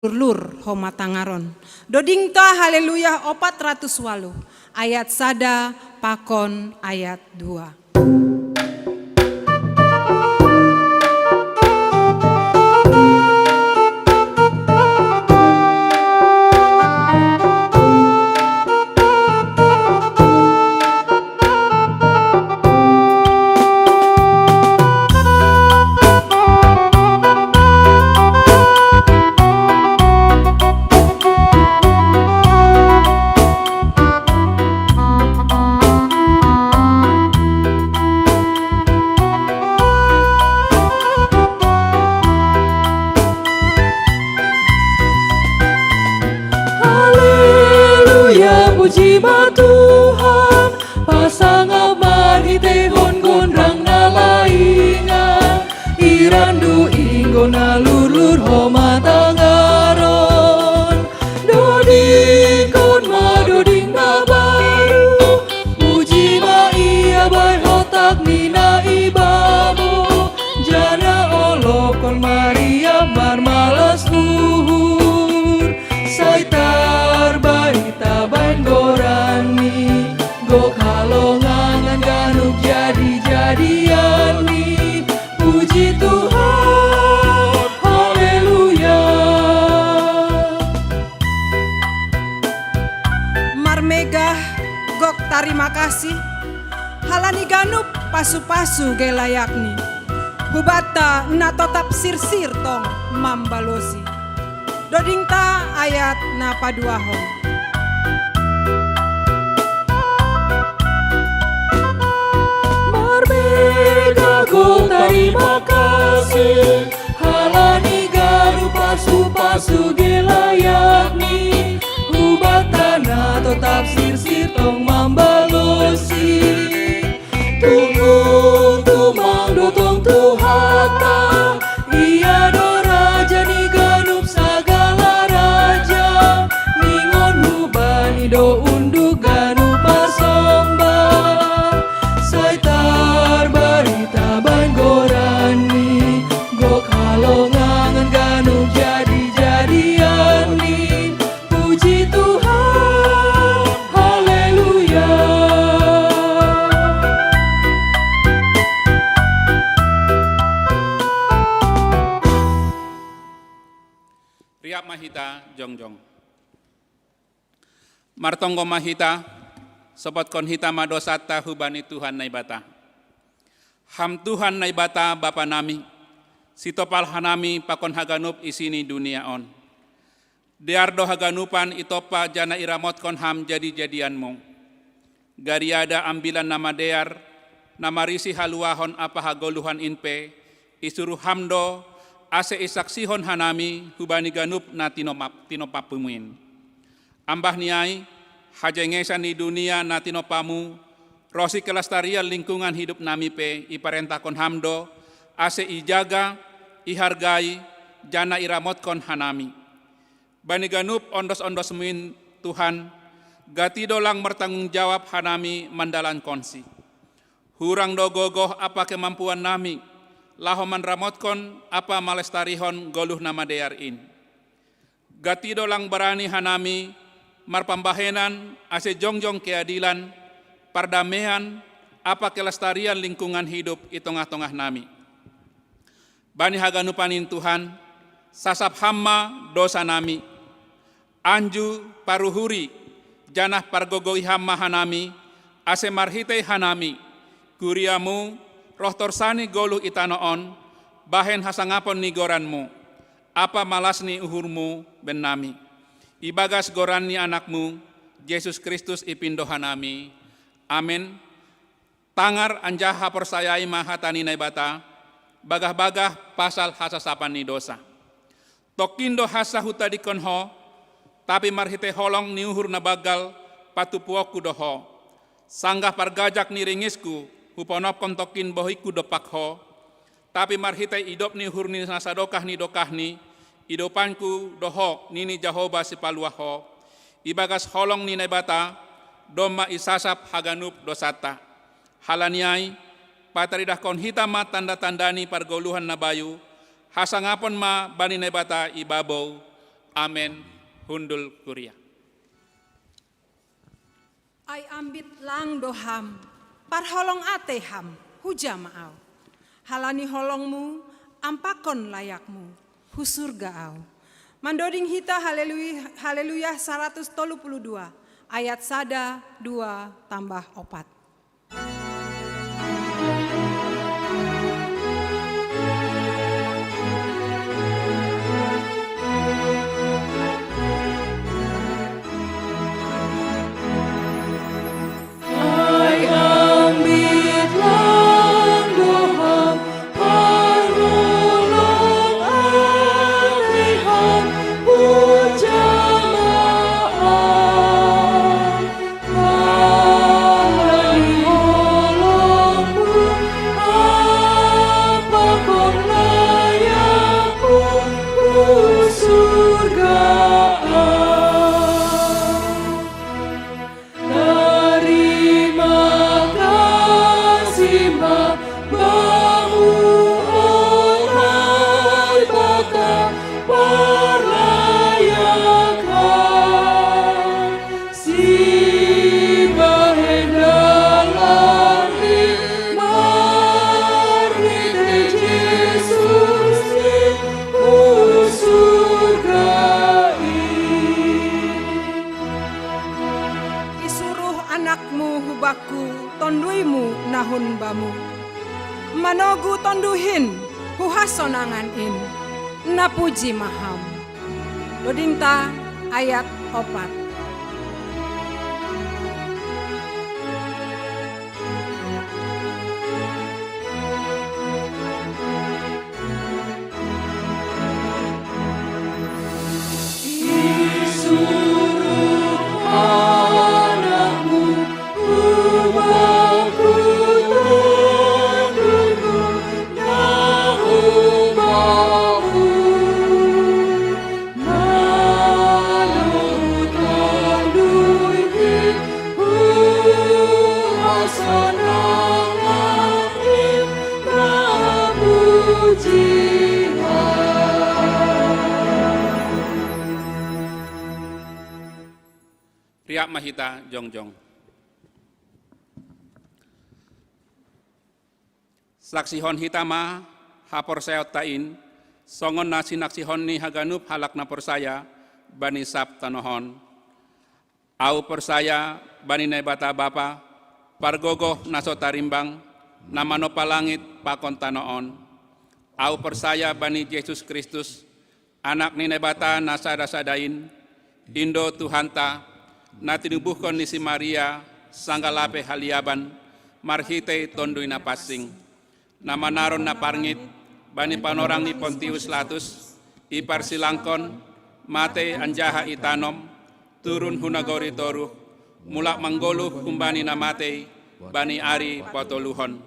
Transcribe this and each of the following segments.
lur homa tangaron. Dodingta haleluya 408 ayat sada pakon ayat 2. Puji Tuhan, pasang marhite hon gondrang nalaingan, irandu ingona lulur homa tangaron, doding kon ma doding na baru, puji ma ia bai hotak nina ibamu, jana olok kon Maria marmalas luhur, saitar barita bain gorani, go kalongangan ganuk jadi-jadian ni, puji Tuhan, haleluya. Marmegah gok terima kasih, halani ganup pasu-pasu gelayakni, hubata na totap sir-sir tong mambalosi, dodingta ayat na paduahon. Marmegah go terima kasih, halani ganup pasu-pasu gelayakni, hubata na totap sir-sir tong mambalosi, tunggu tumang dotong tuhata, iya do raja ni ganup sagala raja, ningon hubani do unduk ganup pasomba, saitar barita bain gorani, go kalongangan ganup jadi-jadian ni, puji Tuhan, haleluya. Riap mahita jongjong. Martonggo mahita, sobat kon hita madosata hubani Tuhan naibata. Ham Tuhan naibata Bapa nami, sitopal hanami pakon haganup isini dunia on. Diardo haganupan itopa jana iramot kon ham jadi-jadianmu. Gariada ambilan nama dear, nama risi haluahon apa hagoluhan inpe, isuru hamdo, ase isaksihon hanami hubani ganup na tinopapumuin. Ambah niai, hajengesan di dunia na tinopamu, rosi kelestarian lingkungan hidup nami pe, iparentakon hamdo, ase ijaga, ihargai, jana iramot kon hanami. Bani ganup ondos-ondos muin Tuhan, gati dolang bertanggung jawab hanami mandalan konsi. Hurang do gogoh apa kemampuan nami, lahoman ramotkon apa malestarihon goluh nama dearin. Gati dolang berani hanami, marpambahenan ase jongjong keadilan, pardamaian apa kelestarian lingkungan hidup i tengah-tengah nami. Bani haganupanin Tuhan, sasap hamma dosa nami, anju paruhuri, janah pargogoi hamma hanami, ase marhitei hanami, kuriamu, roh torsani goluh itanoon, bahen hasangapon ni goranmu, apa malasni uhurmu ben nami. Ibagas goranni anakmu, Yesus Kristus ipindo hanami. Amin. Tangar anjaha persayai mahatani naibata, bagah-bagah pasal hasasapan ni dosa. Tokindo hasa hutadi konho, tapi marhite holong ni uhur na bagal patupuoku doho. Sanggah pargajak ni ringisku, huponop kontokin bohiku dopakho, tapi marhite idop ni uhur ni nasadokah ni dokahni, idopanku doho nini Jahoba sipaluaho, ibagas holong ni naibata, doma isasap haganup dosata. Halaniai, pataridah kon hitama tanda-tandani pargoluhan nabayu, hasangapon ma bani nebata ibabau, Amen. Hundul kuria. Ai ambit lang doham, parholong ate ham, huja maau. Halani holongmu, ampakon layakmu, husurga au. Mandoding hita haleluya, haleluya 132, ayat sada 2 tambah 4. Tonduimu nahun bamu manogu tonduhin huhasonangan in napuji maham. Dodingta ayat 4. Riak mahita jongjong. Saksihon hitama hapor seot tain songon nasi naksihon ni haganup halak na persaya bani sab tanohon. Au persaya bani nebata bapa pargogoh naso tarimbang namano palangit pakon tanoon. Au persaya bani Yesus Kristus anak ni nebata nasada sadain Indo Tuhanta na tinubuhkon ni si Maria sanggalape haliaban marhite tondui na pasing na manaron na parngit bani panorang ni Pontius Latus ipar silangkon mate anjaha itanom turun hunagori toruh mulak manggoluh kumbani na mate bani ari potoluhon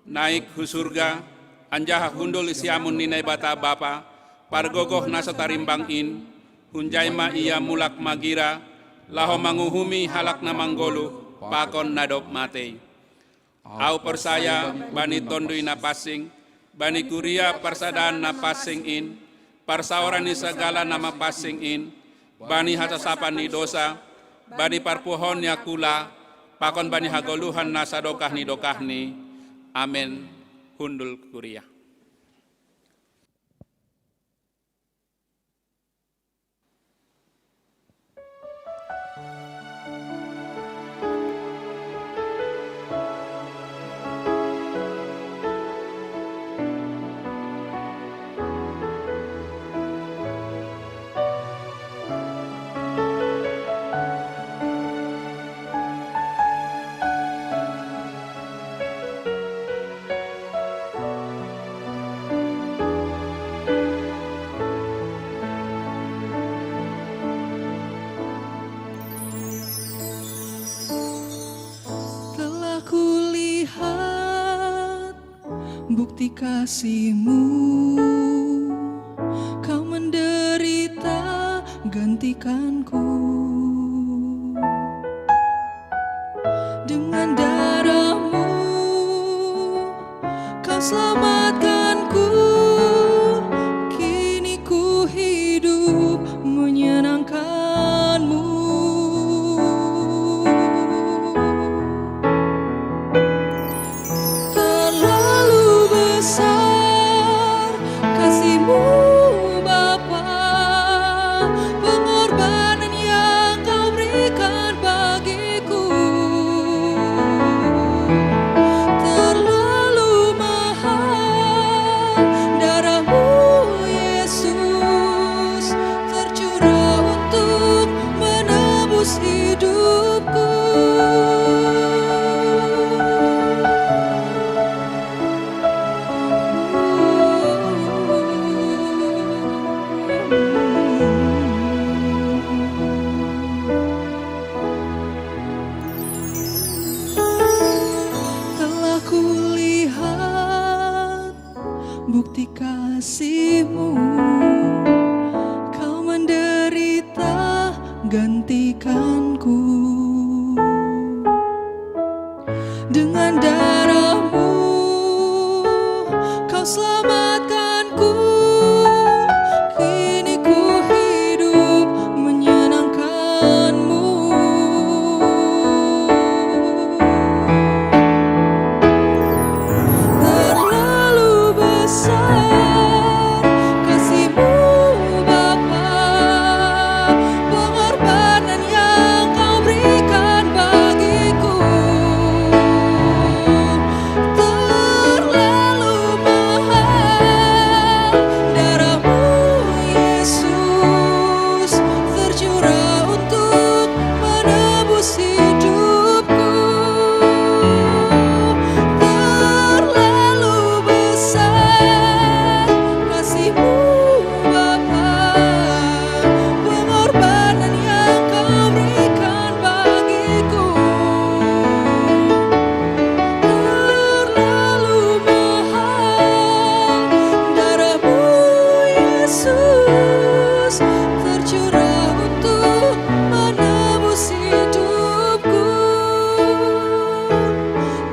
naik husurga anjaha hundul isiamun ni nebata bapa pargogoh nasa tarimbang in hunjaima ia mulak magira laho manguhumi halak na manggolu pakon nadop mate. Au persaya bani tondui na pasing, bani kuria persadaan na pasing in, parsaoran ni segala nama pasing in, bani hatasapan ni dosa, bani parpuhon ya kula, pakon bani hagoluhan na sadokah ni. Amin. Hundul kuria. Bukti kasih-Mu, Kau menderita gantikanku. Dengan darah-Mu, Kau selamatkanku. Kini ku hidup bukti kasih-Mu. Kau menderita gantikanku. Dengan darah-Mu Kau selamatkanku. Kini ku hidup menyenangkan-Mu. Terlalu besar kasih-Mu Bapa, pengorbanan yang Kau berikan bagiku. Terlalu mahal darah-Mu Yesus, tercurah untuk menebus hidupku. Terlalu besar kasih-Mu Bapa, pengorbanan yang Kau berikan bagiku. Terlalu mahal darah-Mu Yesus, tercurah untuk menebus hidupku.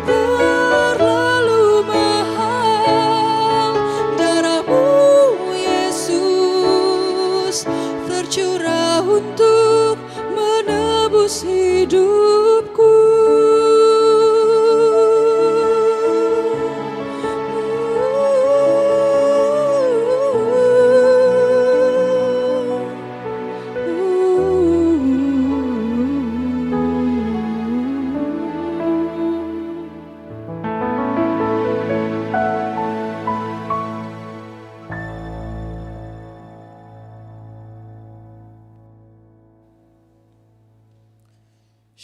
Terlalu mahal darah-Mu Yesus, tercurah untuk menebus hidupku.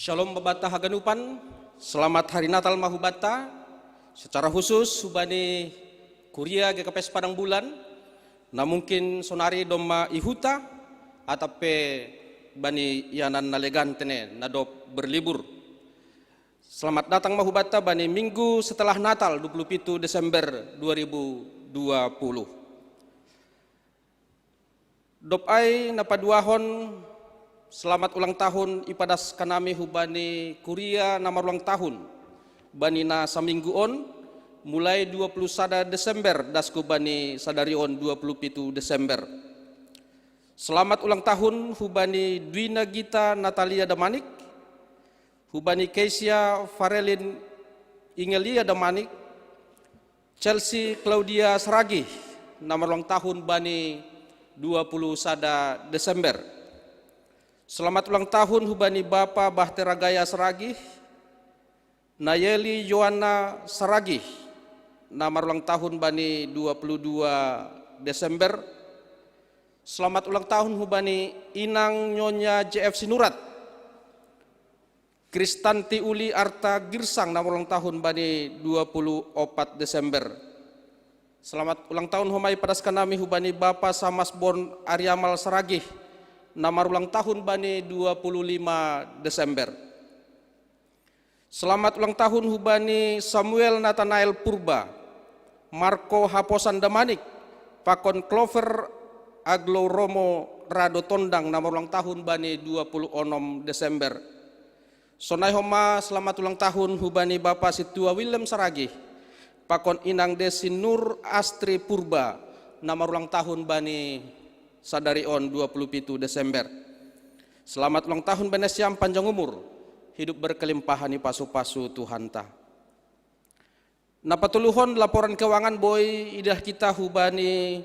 Shalom Babata Haganupan, selamat Hari Natal Mahubata. Secara khusus Subani Kuria GKPS Padang Bulan, na mungkin sonari doma ihuta atape bani yanan nalegantene nadop berlibur. Selamat datang Mahubata bani minggu setelah Natal 27 Desember 2020. Dop ai napaduahon selamat ulang tahun ipadas kanami hubani Kuria nomor ulang tahun bani na samingguon mulai 21 Desember dasku bani sadarion 27 Desember. Selamat ulang tahun hubani Dwina Gita Natalia Damanik, hubani Kesia Farelin Ingelia Damanik, Chelsea Claudia Saragi nomor ulang tahun bani 21 Desember. Selamat ulang tahun hubani Bapa Bahtera Gaya Saragi, Nayeli Yohana Saragi, nomor ulang tahun bani 22 Desember. Selamat ulang tahun hubani Inang Nyonya JF Sinurat, Kristanti Uli Arta Girsang, nomor ulang tahun bani 24 Desember. Selamat ulang tahun humai padas kanami hubani Bapa Samas Bon Aryamal Saragi, nomor ulang tahun bani 25 Desember. Selamat ulang tahun hubani Samuel Nathanael Purba, Marco Haposan Damanik, Pakon Clover Aglo Romo Rado Tondang, nomor ulang tahun bani 26 Desember. Sonai homa selamat ulang tahun hubani Bapak Situa Willem Saragi, Pakon Inang Desi Nur Astri Purba, nomor ulang tahun bani sadarion 27 Desember. Selamat ulang tahun Benesiam panjang umur, hidup berkelimpahan di pasu-pasu Tuhan ta. Napatuluhon laporan keuangan boy idah kita hubani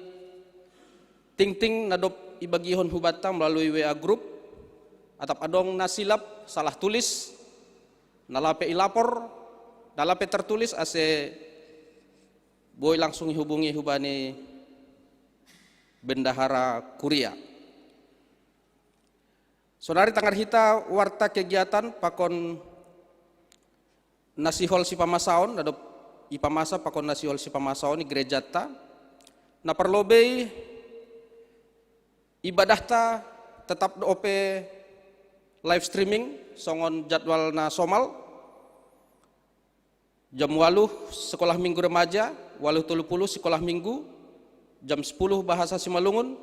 ting-ting nadop ibagihon hubata melalui WA group atap adong nasilap salah tulis nalape ilapor nalape tertulis ase boy langsung hubungi hubani Bendahara Kuria. Saudari tanggar hita warta kegiatan pakon nasihol si pamasaon adop ipamasa pakon nasihol si pamasaon di gereja ta na perlobe ibadah ta tetap dope live streaming songon jadwal na somal jam 8 sekolah minggu remaja 8.30 sekolah minggu jam 10 bahasa Simalungun,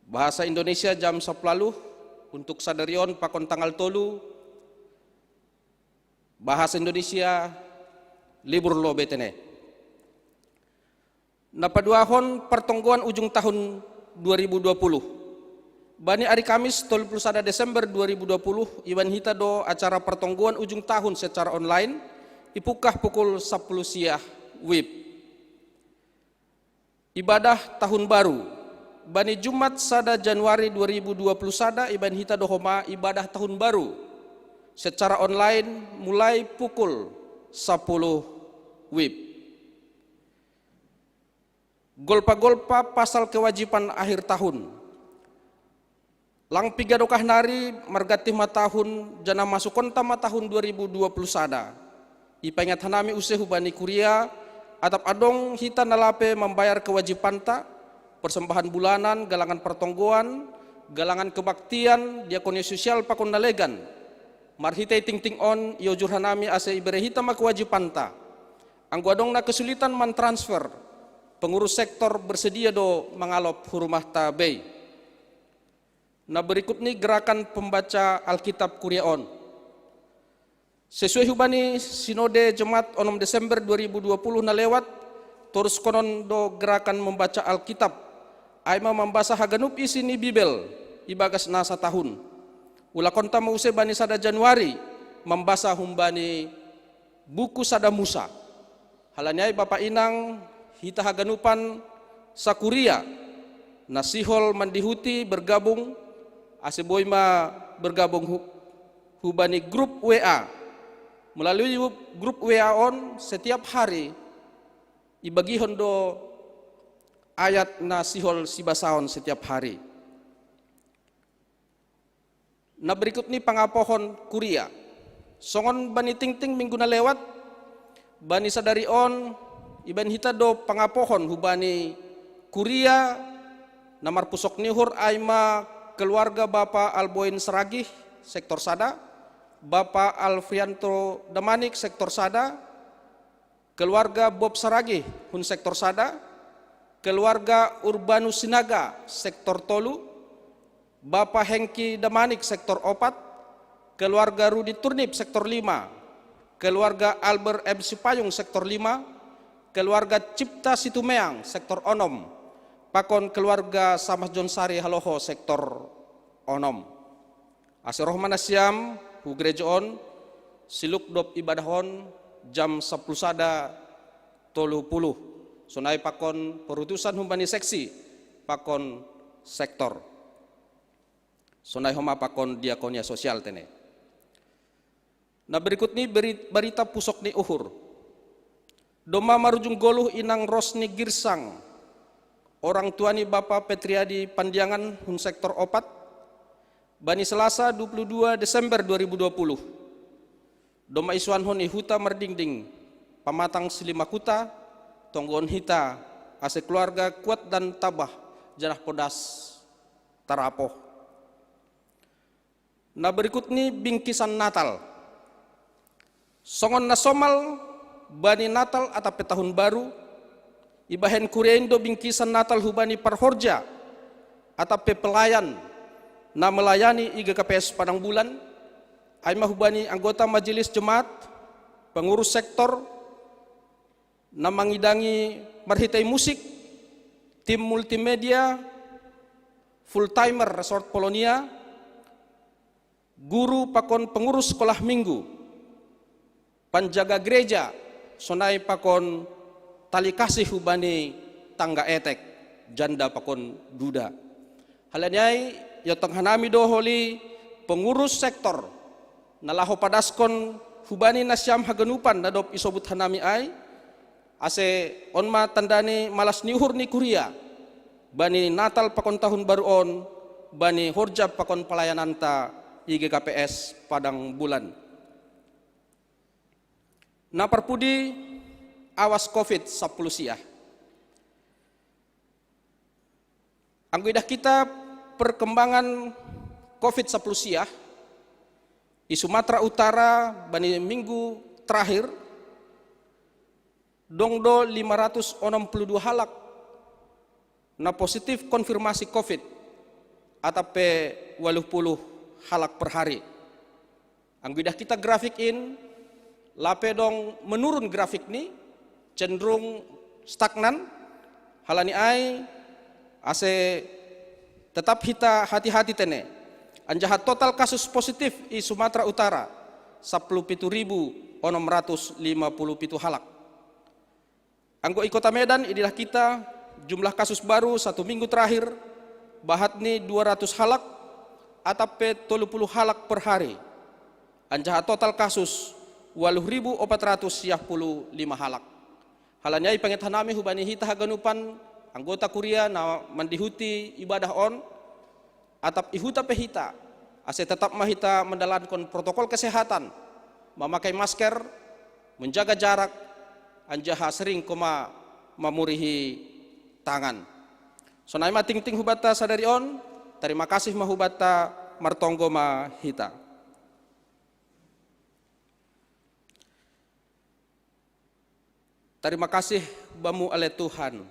bahasa Indonesia jam 10 untuk sadarion pakon tanggal tolu, bahasa Indonesia libur lo betene. Napaduahon pertongguan ujung tahun 2020. Bani hari Kamis 31 Desember 2020 iban hita do acara pertongguan ujung tahun secara online ipukah pukul 10 siang WIB. Ibadah tahun baru Bani Jumat sada Januari 2020 sada iban hita do homa ibadah tahun baru secara online mulai pukul 10 WIB. Golpa-golpa pasal kewajiban akhir tahun. Lang piga dokah nari margati matahun jana masuk konta matahun 2020 sada. Ipengat hanami useh hubani kuria atap adong hita nalape membayar kewajiban ta, persembahan bulanan, galangan pertongguan, galangan kebaktian, diakonia sosial pakon nalegan. Marhitai ting-ting on iojur hanami ase ibere hita ma kewajiban ta. Anggo adong na kesulitan man-transfer, pengurus sektor bersedia do mengalop hurumah ta bay. Nah berikut ini gerakan pembaca Alkitab Kuriaon. Sesuai hubani Sinode Jemaat 6 Desember 2020 na lewat, terus konon do gerakan membaca Alkitab. Aima membaca haganup isini Bibel, ibagas nasa tahun. Ula konta mause bani sada Januari, membaca humbani buku sada Musa. Halanyai Bapak Inang, hita haganupan Sakuria, nasihol mandihuti bergabung, aseboy ma bergabung hubani grup WA. Melalui grup WA on setiap hari ibagi hondo ayat nasihol sibasaon setiap hari. Nah berikut ini pangapohon kuria. Songon bani ting-ting minggu na lewat, bani sadari on iban hita do pangapohon hubani kuria namar pusok nihur aima keluarga Bapak Alboin Seragih, sektor Sada, Bapak Alfrianto Damanik, sektor Sada, keluarga Bob Seragih, hun sektor Sada, keluarga Urbanus Sinaga, sektor Tolu, Bapak Hengki Damanik, sektor Opat, keluarga Rudi Turnip, sektor 5, keluarga Albert M. Sipayung, sektor 5, keluarga Cipta Situmeang, sektor Onom, pakon keluarga Samas Jonsari Haloho sektor Onom. Asir rohman asyam hu gereja on siluk dop ibadahon jam 10 sada 30. Sunai pakon perutusan humbani seksi pakon sektor. Sunai homa pakon diakonia sosial tene. Nah berikut ini berita pusok ni uhur. Doma marujung goluh inang Rosni Girsang, orang tuani Bapak Petriadi Pandiangan hun sektor Opat, bani Selasa 22 Desember 2020. Doma isuan honi huta merdingding, pamatang silimakuta, tonggon hita, ase keluarga kuat dan tabah, jarah podas tarapoh. Nah berikut ini bingkisan Natal. Songon nasomal, bani Natal atau tahun baru, ibahen kuriendo bingkisan Natal hubani parhorja atau pelayan na melayani IGKPS Padang Bulan, aimah hubani anggota majelis jemaat, pengurus sektor, na mangidangi marhitai musik, tim multimedia, full timer Resort Polonia, guru pakon pengurus sekolah minggu, panjaga gereja, sonai pakon tali kasih hubani tangga etek, janda pakon duda. Halanyai ya tenghanami doholi pengurus sektor nalaho padaskon hubani nasyam haganupan nadop isobut hanami ai ase onma tandani malas niuhur ni kuria bani Natal pakon tahun baru on bani horjab pakon pelayananta IGKPS Padang Bulan. Na perpudi awas COVID 10 siah. Angguidah kita perkembangan COVID 10 siah di Sumatera Utara bani minggu terakhir dongdo 562 halak na positif konfirmasi COVID atape 80 halak per hari. Angguidah kita grafik in, lape dong menurun grafik ni, cenderung stagnan, halani ai, ase tetap hita hati-hati tene. Anjahat total kasus positif di Sumatera Utara, 17.657 halak. Anggo Kota Medan, inilah kita, jumlah kasus baru 1 minggu terakhir, bahat ni 200 halak, atape 30 halak per hari. Anjahat total kasus 8.455 halak. Halanyai pengetan nami hubani hita haganupan anggota kuria na mandihuti ibadah on atap ihuta pehita ase tetap mahita mendalankan protokol kesehatan, memakai masker, menjaga jarak, anjaha sering koma memurihi tangan. Sonai ma ting-ting hubata sadari on, terima kasih mahubata martonggo mahita. Terima kasih bamu ale Tuhan.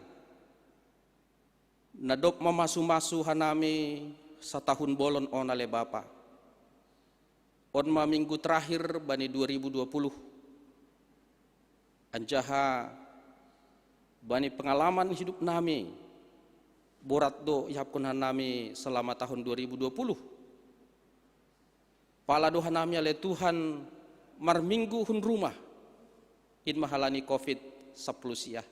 Nadop mamasu-masu hanami setahun bolon on ale Bapa. On ma minggu terakhir bani 2020. Anjaha bani pengalaman hidup nami. Borat do ihapkun hanami selama tahun 2020. Pala doha nami ale Tuhan mar minggu hun rumah. In mahalani COVID 10.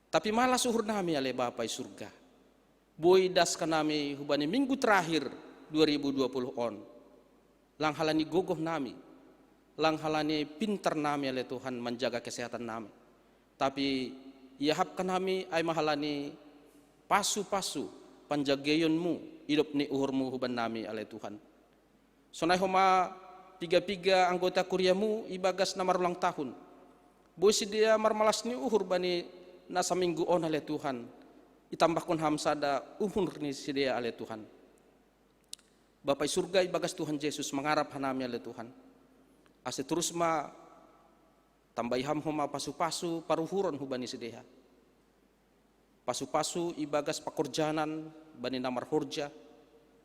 Tapi malah suhur nami ale Bapai surga. Boy das kanami hubani minggu terakhir 2020 on. Lang halani gogoh nami. Lang halani pintar nami ale Tuhan menjaga kesehatan nami. Tapi yahap kanami ay mahalani pasu-pasu panjagayonmu hidup ni uhurmu huban nami ale Tuhan. Sonai homa piga-piga anggota kuriamu ibagas na marulang tahun. Boy si dia marmalas ni uhur bani nasa minggu on ale Tuhan. Itambahkan hamsada umur ni si dia ale Tuhan. Bapai surga ibagas Tuhan Yesus mengharap hanami ale Tuhan. Ase terus ma tambaham homa pasu-pasu paruhuron hubani si dia. Pasu-pasu ibagas pakorjanan bani namar horja.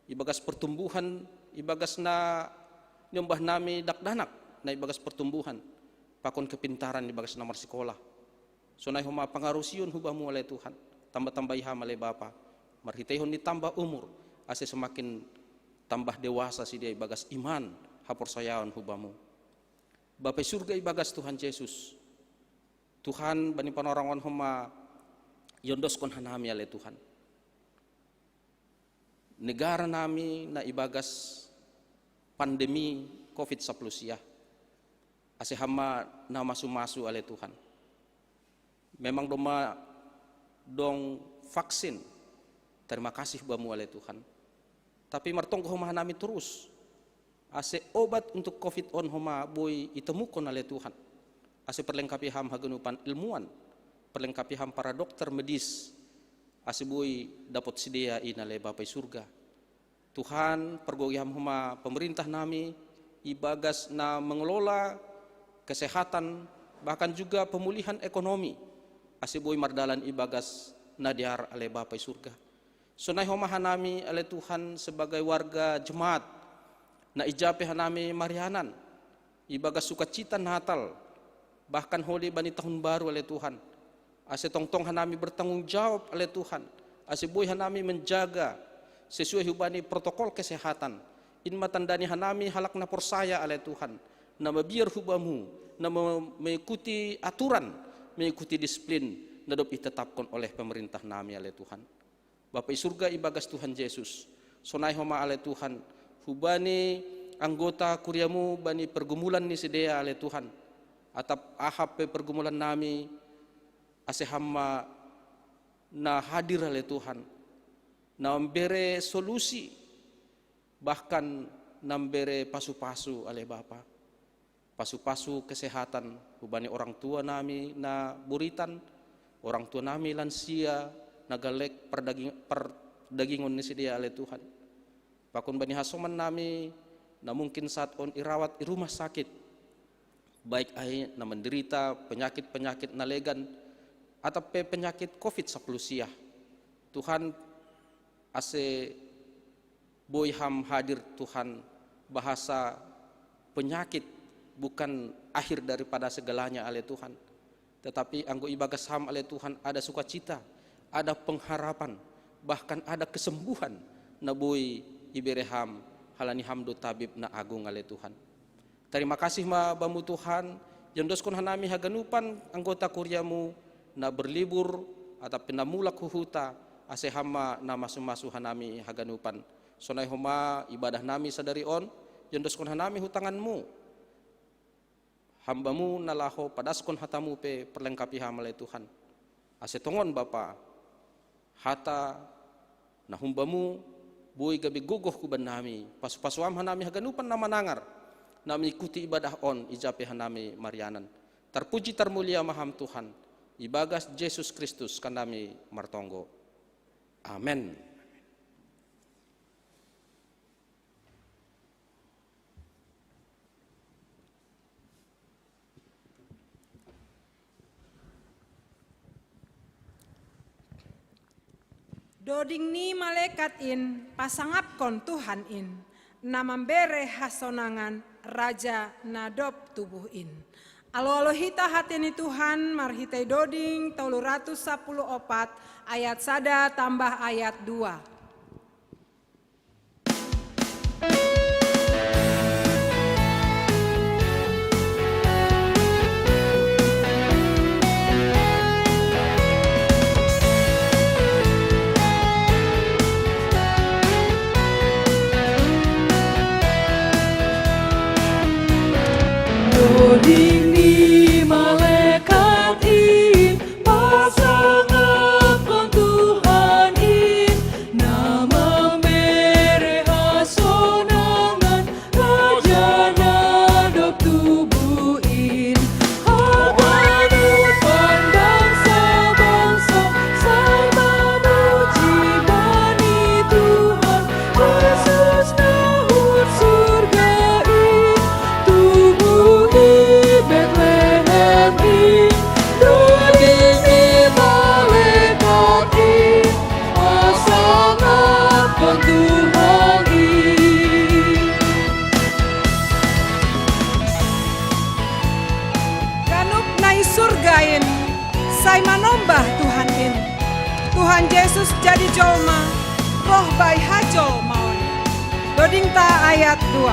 Ibagas pertumbuhan, ibagas na nyombah nami dakdanak na ibagas pertumbuhan. Pakon kepintaran di bagas nomor sekolah. Sonai homa pangarusiun hubamu oleh Tuhan. Tambah-tambah iham oleh Bapa. Marhitehon ditambah umur. Ase semakin tambah dewasa si dia ibagas iman. Haporsayaon hubamu. Bapai surga ibagas Tuhan Yesus. Tuhan bani panorangon homa yondoskon hanami oleh Tuhan. Negara nami na ibagas pandemi COVID-19. Ase hama na masu-masu ale Tuhan. Memang dong vaksin. Terima kasih bamu ale Tuhan. Tapi martonggo homa nami terus. Ase obat untuk COVID on homa boy itemukon ale Tuhan. Ase perlengkapi ham hagenupan ilmuwan. Perlengkapi ham para dokter medis. Ase boy dapat sedia in ale Bapai surga. Tuhan pergogi ham homa pemerintah nami ibagas na mengelola kesehatan, bahkan juga pemulihan ekonomi. Asiboy mardalan ibagas nadiar ale Bapai surga. Sonai homa hanami ale Tuhan sebagai warga jemaat na ijape hanami marianan. Ibagas sukacita Natal, bahkan holi bani tahun baru ale Tuhan. Ase tongtong hanami bertanggung jawab ale Tuhan. Asiboy hanami menjaga sesuai hubani protokol kesehatan. In matandani hanami halak na persaya ale Tuhan. Na mabiar hubamu, na mengikuti aturan, mengikuti disiplin, na dop itetapkan oleh pemerintah nami ale Tuhan. Bapai surga ibagas Tuhan Yesus. Sonai homa ale Tuhan, hubani anggota kuriamu bani pergumulan ni sedea ale Tuhan. Atap ahap pergumulan nami, ase hama na hadir ale Tuhan. Na membere solusi, bahkan nambere pasu-pasu ale Bapa. Pasu-pasu kesehatan hubani orang tua nami na buritan, orang tua nami lansia nagalek perdagingon ni sedia ale Tuhan. Pakun bani hasoman nami na mungkin saat on irawat di rumah sakit, baik ai na menderita penyakit-penyakit nalegan atau penyakit COVID-19. Tuhan ase boy ham hadir Tuhan, bahasa penyakit bukan akhir daripada segalanya oleh Tuhan, tetapi anggo ibagas ham oleh Tuhan ada sukacita, ada pengharapan, bahkan ada kesembuhan na boy ibereham halani hamdo tabib na agung oleh Tuhan. Terima kasih ma bamu Tuhan, jendoskon hanami haganupan anggota kuryamu na berlibur atau penamulak huhuta ase hama na masu-masu hanami haganupan. Sonai homa ibadah nami sadari on, jendoskon hanami hutanganmu, hambamu nalaho padaskon hatamu pe perlengkapi hamalai Tuhan. Ase tongon Bapa, hata na humbamu boy gabi gogoh kuban nami, pas-pasuam hanami haganupan na manangar, na mengikuti ibadah on ijape hanami marianan. Terpuji termulia maham Tuhan, ibagas Yesus Kristus kanami martonggo. Amen. Doding ni malaikat in pasangapkon Tuhan in na membere hasonangan raja nadop tubuh in. Alo hita hatini Tuhan marhitai doding 314 ayat 1 tambah ayat 2. Doding ni malaikat in pasangapkon Tuhan in na membere hasonangan raja nadop tubuh in. Haganupan bangsa-bangsa sai memuji bani Tuhan Yesus nahut surga in. Tubuh Bethlehem in, doding ni malaikat in, pasangapkon Tuhan in. Ganup nai surgain, sai manombah Tuhan in. Tuhan Yesus jadi jolma, roh bai hajol maun. Doding ta ayat 2.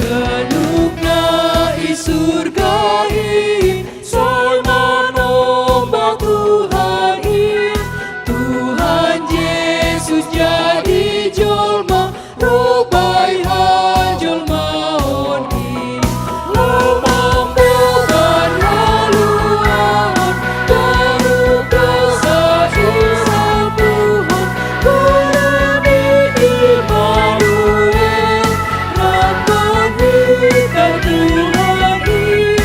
Ganup nai surga in, sai manombah Tuhan in. Tuhan Yesus jadi jolma, roh bai hajol maun in. Lumambokan haluan, ganup dosa Tuhan Tuhan, Kurani Immanuel, Rabbani Tuhan in,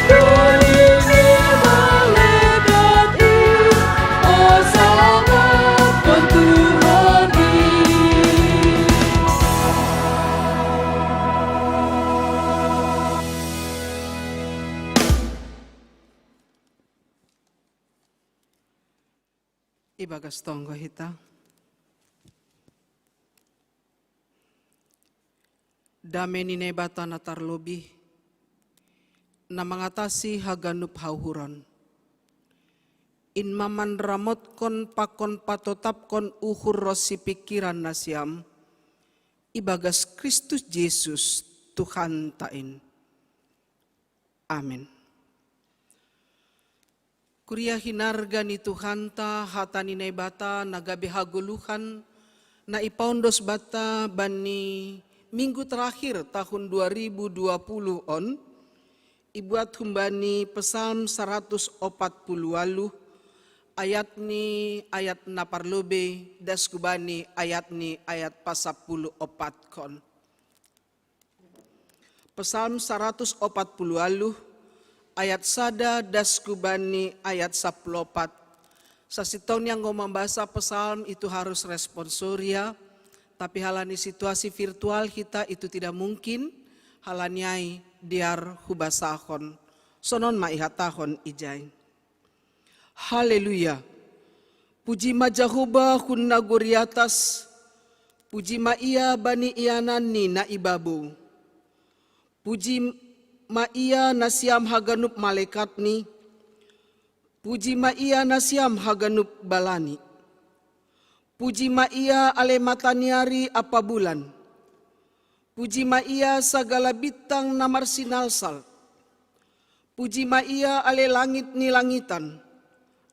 doding ni malaikat in, pasangapkon Tuhan in. Ibagas tonggo hita. Dame ni nebata na tarlobi na mengatasi haganup hauhuron. In maman ramot kon pakon patotap kon uhur rosi pikiran nasiam. Ibagas Kristus Yesus Tuhan tain. Amin. Kuria hinarga ni Tuhan ta hatani nebata nagabe haguluhan na ipaundos bata bani minggu terakhir tahun 2020 on ibuat humbani Psalm 140 ayat ni ayat naparlobe das kubani ayat ni ayat pasapulu opat kon. Psalm 140 ayat sada das kubani ayat 14. Sasiton yang membaca psalm itu harus responsoria, tapi halani situasi virtual kita itu tidak mungkin, halaniai diar hubasahon, sonon maihatahon ijai. Haleluya. Puji ma Jehovah kunna goriatas, puji ma ia bani ianan ni na ibabu. Puji ma ia nasiam haganup malaikat ni, puji ma ia nasiam haganup balani. Puji ma ia ale mataniari apa bulan. Puji ma ia segala bintang namar sinalsal. Puji ma ia ale langit ni langitan.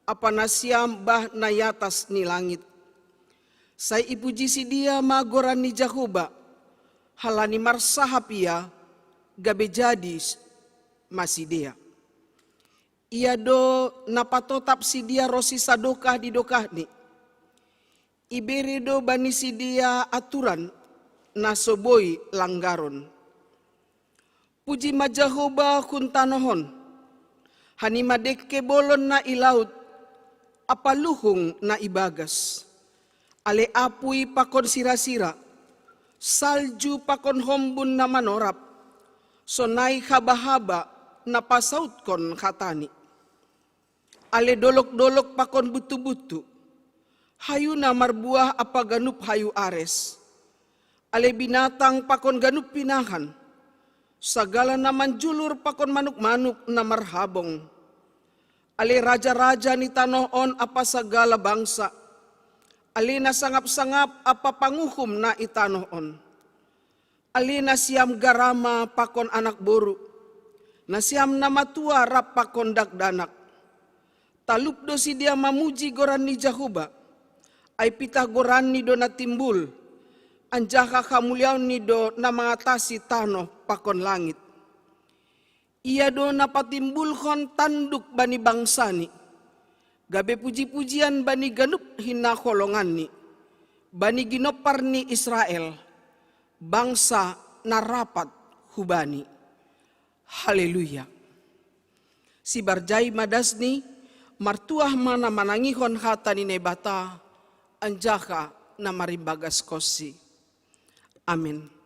Apa nasiam bah na yatas ni langit. Sai ipuji si dia magoran ni Jehovah. Halani marsahap ia gabe jadi masih dia. Ia do napatotap si dia rosi sadokah di dokah ni. Iberi do bani si dia aturan nasoboi langgaron. Puji ma Jehovah kuntanohon. Hani madeke bolon na ilaut. Apa luhung na ibagas. Ale apui pakon sira-sira. Salju pakon hombun na manorap. Sonai haba-haba na pasaut kon katani. Ale dolok-dolok pakon butu-butu. Hayu na marbuah apa ganup hayu ares. Ale binatang pakon ganup pinahan. Sagala naman julur pakon manuk-manuk na marhabong. Ale raja-raja ni tanoon apa sagala bangsa. Ale na sangap-sangap apa panguhum na itanoon. Ale na siam garama pakon anak boru. Na siam na matua rap pakon dakdanak. Talup do si dia mamuji goran ni Jehovah. Ay pitah goran ni do na timbul. Anjaka kamuliaon ni do na mengatasi tanoh pakon langit. Ia do napatimbulkon tanduk bani bangsa ni. Gabe puji-pujian bani ganup hina kolongan ni. Bani ginopar ni Israel. Bangsa narapat hubani. Haleluya. Si barjai madasni. Martuah mana manangihon hata ni nebata. Anjaka na marimbagas kosi. Amin.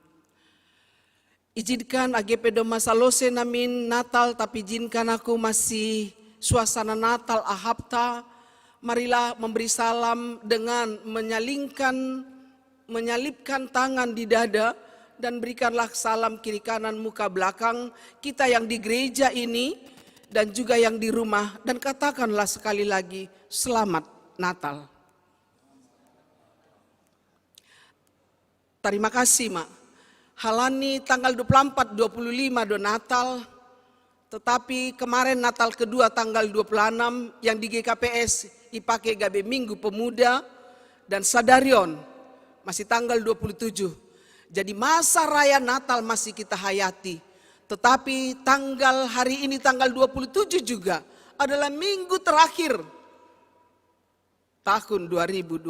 Izinkan agepedo masalose namin Natal, tapi izinkan aku masih suasana Natal ahapta. Marilah memberi salam dengan menyalipkan tangan di dada dan berikanlah salam kiri kanan muka belakang kita yang di gereja ini dan juga yang di rumah, dan katakanlah sekali lagi selamat Natal. Terima kasih, Mak. Halani tanggal 24, 25 do Natal, tetapi kemarin Natal kedua tanggal 26 yang di GKPS dipakai gabe Minggu Pemuda dan Sadarion masih tanggal 27. Jadi masa raya Natal masih kita hayati. Tetapi tanggal hari ini tanggal 27 juga adalah minggu terakhir tahun 2020.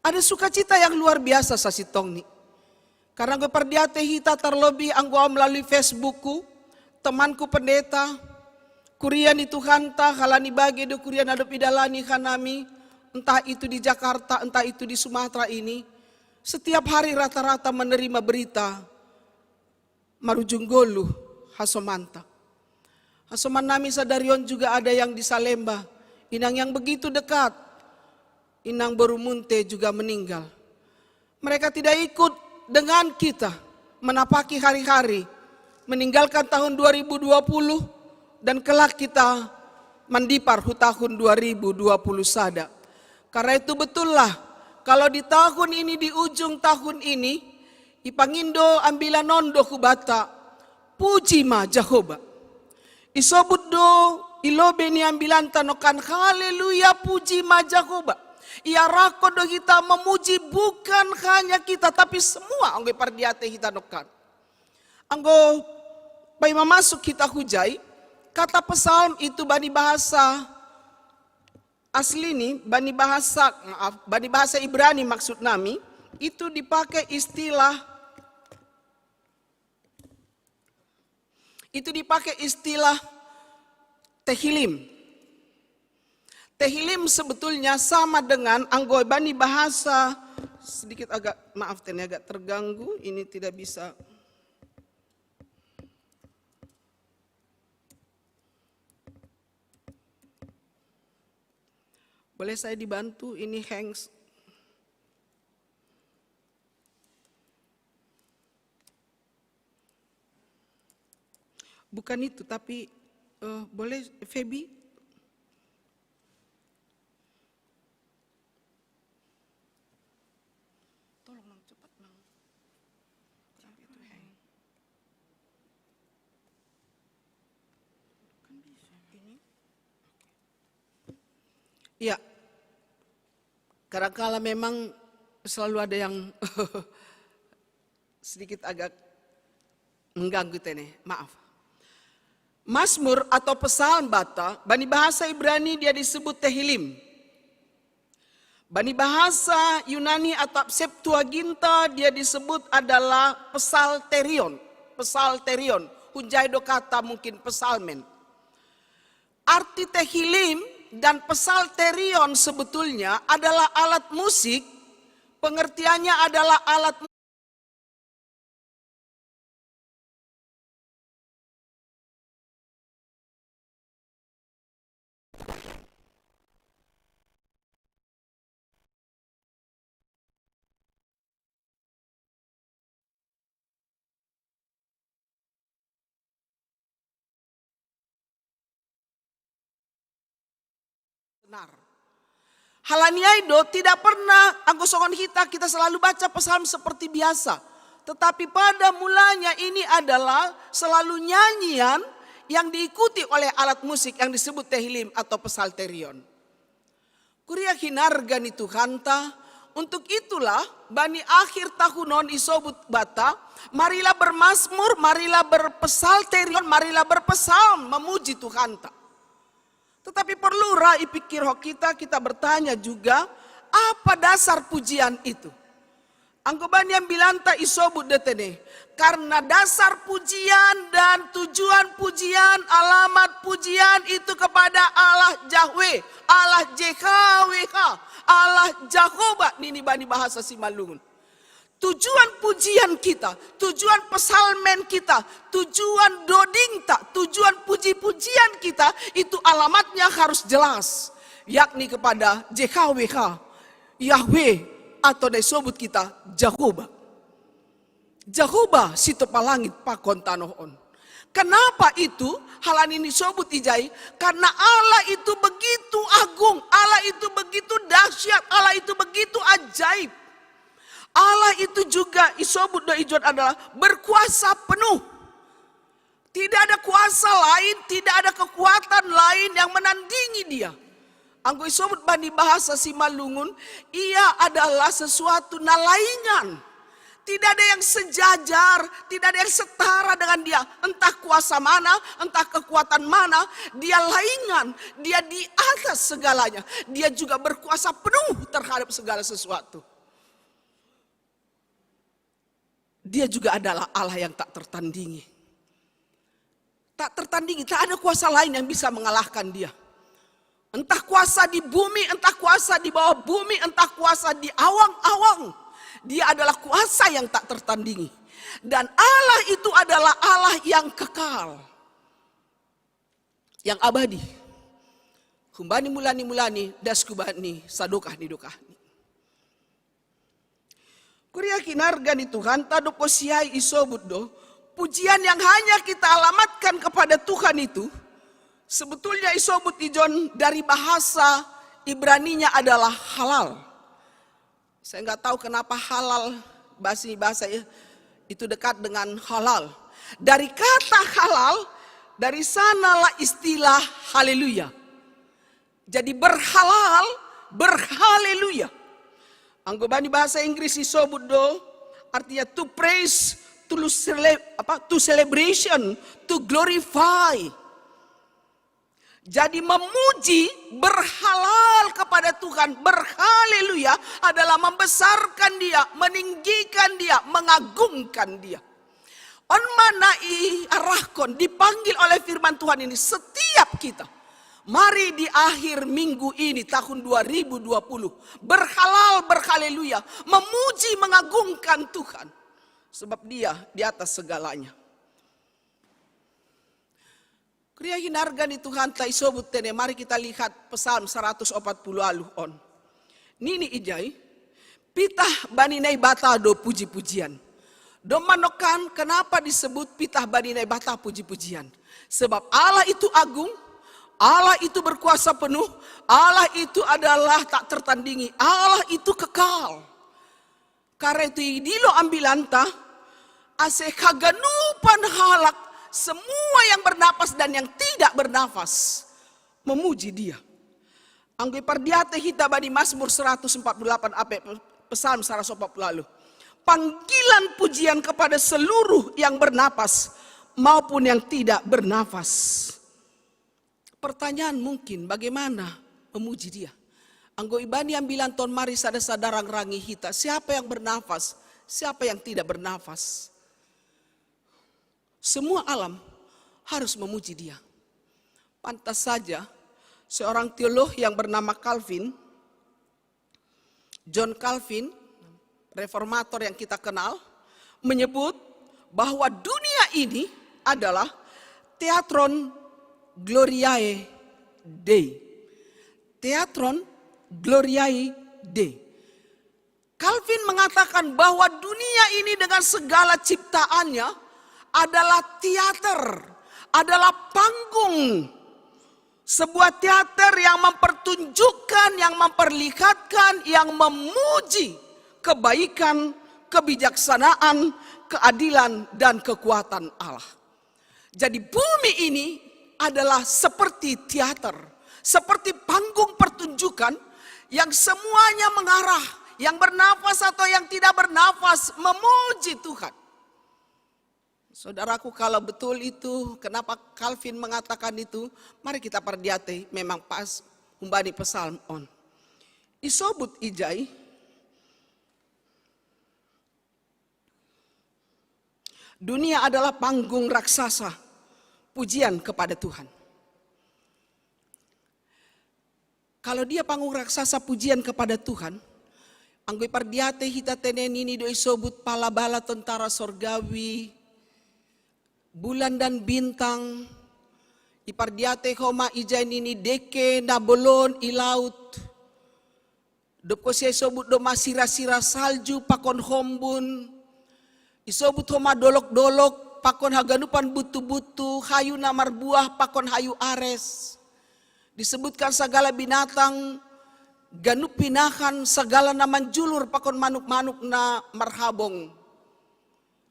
Ada sukacita yang luar biasa sasitong ni. Karena gue perdiate hita terlebih anggo melalui Facebookku, temanku pendeta, kurian itu hanta, halani bagi do kurian adop idalani kanami, entah itu di Jakarta, entah itu di Sumatera ini, setiap hari rata-rata menerima berita marujung golu hasomanta. Hasoman nami Sadarion juga ada yang di Salemba, inang yang begitu dekat, inang Borumunte juga meninggal. Mereka tidak ikut dengan kita menapaki hari-hari, meninggalkan tahun 2020 dan kelak kita mandipar tahun 2020 sada. Karena itu betullah kalau di tahun ini, di ujung tahun ini, ipangindo ambilan nondo kubata, puji ma Jehovah. Isobut do ilobe ni ambilan tanokan, haleluya puji ma Jehovah. Ia rako do kita memuji bukan hanya kita tapi semua anggo pardiate kita nokan. Anggo pai masuk kita hujai kata psalm itu bani bahasa asli nih, bani bahasa Ibrani maksud nami itu dipakai istilah Tehilim. Tehilim sebetulnya sama dengan anggo bani bahasa, sedikit agak maaf ini agak terganggu, ini tidak bisa. Boleh saya dibantu? Ini hangs. Bukan itu, tapi boleh Feby? Tolong Mang, cepat Mang. Kenapa itu hang? Kan bisa ini. Ya, kadang-kala memang selalu ada yang sedikit agak mengganggu tene, maaf. Mazmur atau psalm bata, bani bahasa Ibrani dia disebut Tehillim. Bani bahasa Yunani atau Septuaginta dia disebut adalah psalterion. Psalterion, hunjaido kata mungkin psalmen. Arti Tehillim dan psalterion sebetulnya adalah alat musik, pengertiannya adalah alat musik. Benar. Halaniaido tidak pernah anggosokan kita selalu baca psalm seperti biasa. Tetapi pada mulanya ini adalah selalu nyanyian yang diikuti oleh alat musik yang disebut Tehillim atau psalterion. Kuria hinargani Tuhanta, untuk itulah bani akhir tahunon isobut bata, marilah bermazmur, marilah berpsalterion, marilah berpsalm memuji Tuhanta. Tetapi perlu rai pikir kita bertanya juga, apa dasar pujian itu? Angkoban yang bilang tak isobut detene. Karena dasar pujian dan tujuan pujian, alamat pujian itu kepada Allah Yahweh, Allah JHWH, Allah Jehovah. Ini bani bahasa Simalungun. Tujuan pujian kita, tujuan psalmen kita, tujuan dodingta, tujuan puji-pujian kita itu alamatnya harus jelas. Yakni kepada JHWH, Yahweh atau disebut kita Jehovah. Jehovah situ palangit pakon tanohon. Kenapa itu? Halan ini disebut ijai karena Allah itu begitu agung, Allah itu begitu dahsyat, Allah itu begitu ajaib. Allah itu juga isobut do ijon adalah berkuasa penuh. Tidak ada kuasa lain, tidak ada kekuatan lain yang menandingi dia. Anggo isobut bani bahasa Simalungun, ia adalah sesuatu nalaingan. Tidak ada yang sejajar, tidak ada yang setara dengan dia. Entah kuasa mana, entah kekuatan mana, dia laingan, dia di atas segalanya. Dia juga berkuasa penuh terhadap segala sesuatu. Dia juga adalah Allah yang tak tertandingi. Tak tertandingi, tak ada kuasa lain yang bisa mengalahkan dia. Entah kuasa di bumi, entah kuasa di bawah bumi, entah kuasa di awang-awang. Dia adalah kuasa yang tak tertandingi. Dan Allah itu adalah Allah yang kekal. Yang abadi. Kumbani mulani daskubani sadokah nidokah. Kuria kinarga ni Tuhan tado posiai isobut do. Pujian yang hanya kita alamatkan kepada Tuhan itu sebetulnya isobut ijon dari bahasa Ibraninya adalah halal. Saya nggak tahu kenapa halal bahasa itu dekat dengan halal. Dari kata halal, dari sanalah istilah haleluya. Jadi berhalal, berhaleluya. Anggobani bahasa Inggris isobut do artinya to praise, to celebration, to glorify. Jadi memuji, berhalal kepada Tuhan, berhaleluya adalah membesarkan dia, meninggikan dia, mengagungkan dia. On manai arahkon dipanggil oleh firman Tuhan ini setiap kita. Mari di akhir minggu ini tahun 2020 berhalal, berhaleluya, memuji, mengagungkan Tuhan. Sebab dia di atas segalanya. Pria hinarga ni Tuhan ta isobut tene, mari kita lihat Psalm 140 on. Nini ijai, pitah baninai bata do puji-pujian. Do manokan kenapa disebut pitah baninai bata puji-pujian? Sebab Allah itu agung, Allah itu berkuasa penuh, Allah itu adalah tak tertandingi, Allah itu kekal. Karena itu dilo ambilanta, ase kaganupan halak, semua yang bernapas dan yang tidak bernafas memuji dia. Anggo pardiate hita bani Mazmur 148 ape Psalm 140 lalu. Panggilan pujian kepada seluruh yang bernapas maupun yang tidak bernafas. Pertanyaan mungkin bagaimana memuji dia? Anggo ibani ambilan ton mari sada-sadarang rangi hita. Siapa yang bernafas? Siapa yang tidak bernafas? Semua alam harus memuji dia. Pantas saja seorang teolog yang bernama Calvin, John Calvin, reformator yang kita kenal, menyebut bahwa dunia ini adalah Theatron Gloriae Dei. Theatron Gloriae Dei. Calvin mengatakan bahwa dunia ini dengan segala ciptaannya adalah teater, adalah panggung. Sebuah teater yang mempertunjukkan, yang memperlihatkan, yang memuji kebaikan, kebijaksanaan, keadilan, dan kekuatan Allah. Jadi bumi ini adalah seperti teater, seperti panggung pertunjukan yang semuanya mengarah, yang bernafas atau yang tidak bernafas memuji Tuhan. Saudaraku, kalau betul itu, kenapa Calvin mengatakan itu? Mari kita perdiate, memang pas umbani Psalm on. Isobut ijai, dunia adalah panggung raksasa pujian kepada Tuhan. Kalau dia panggung raksasa pujian kepada Tuhan, anggoi pardiate hita tenen ini do isobut pala bala tentara sorgawi, bulan dan bintang, ipardiate homa ijai nini deke nabolon ilaut, doko siya isobut do masira-sira salju pakon hombun, isobut homa dolok-dolok pakon haganupan butu-butu, hayu namar buah pakon hayu ares. Disebutkan segala binatang ganup pinahan, segala naman julur pakon manuk-manuk na marhabong.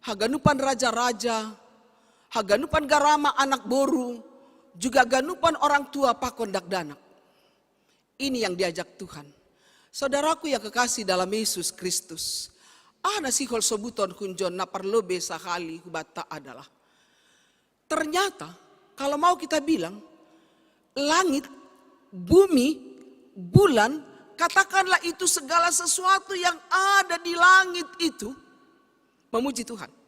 Haganupan raja-raja, haganupan garama anak boru, juga ganupan orang tua pakon dakdanak. Ini yang diajak Tuhan. Saudaraku yang kekasih dalam Yesus Kristus, nasihol sobuton kunjon na parlobe sahali hubata adalah. Ternyata kalau mau kita bilang, langit, bumi, bulan, katakanlah itu segala sesuatu yang ada di langit itu memuji Tuhan.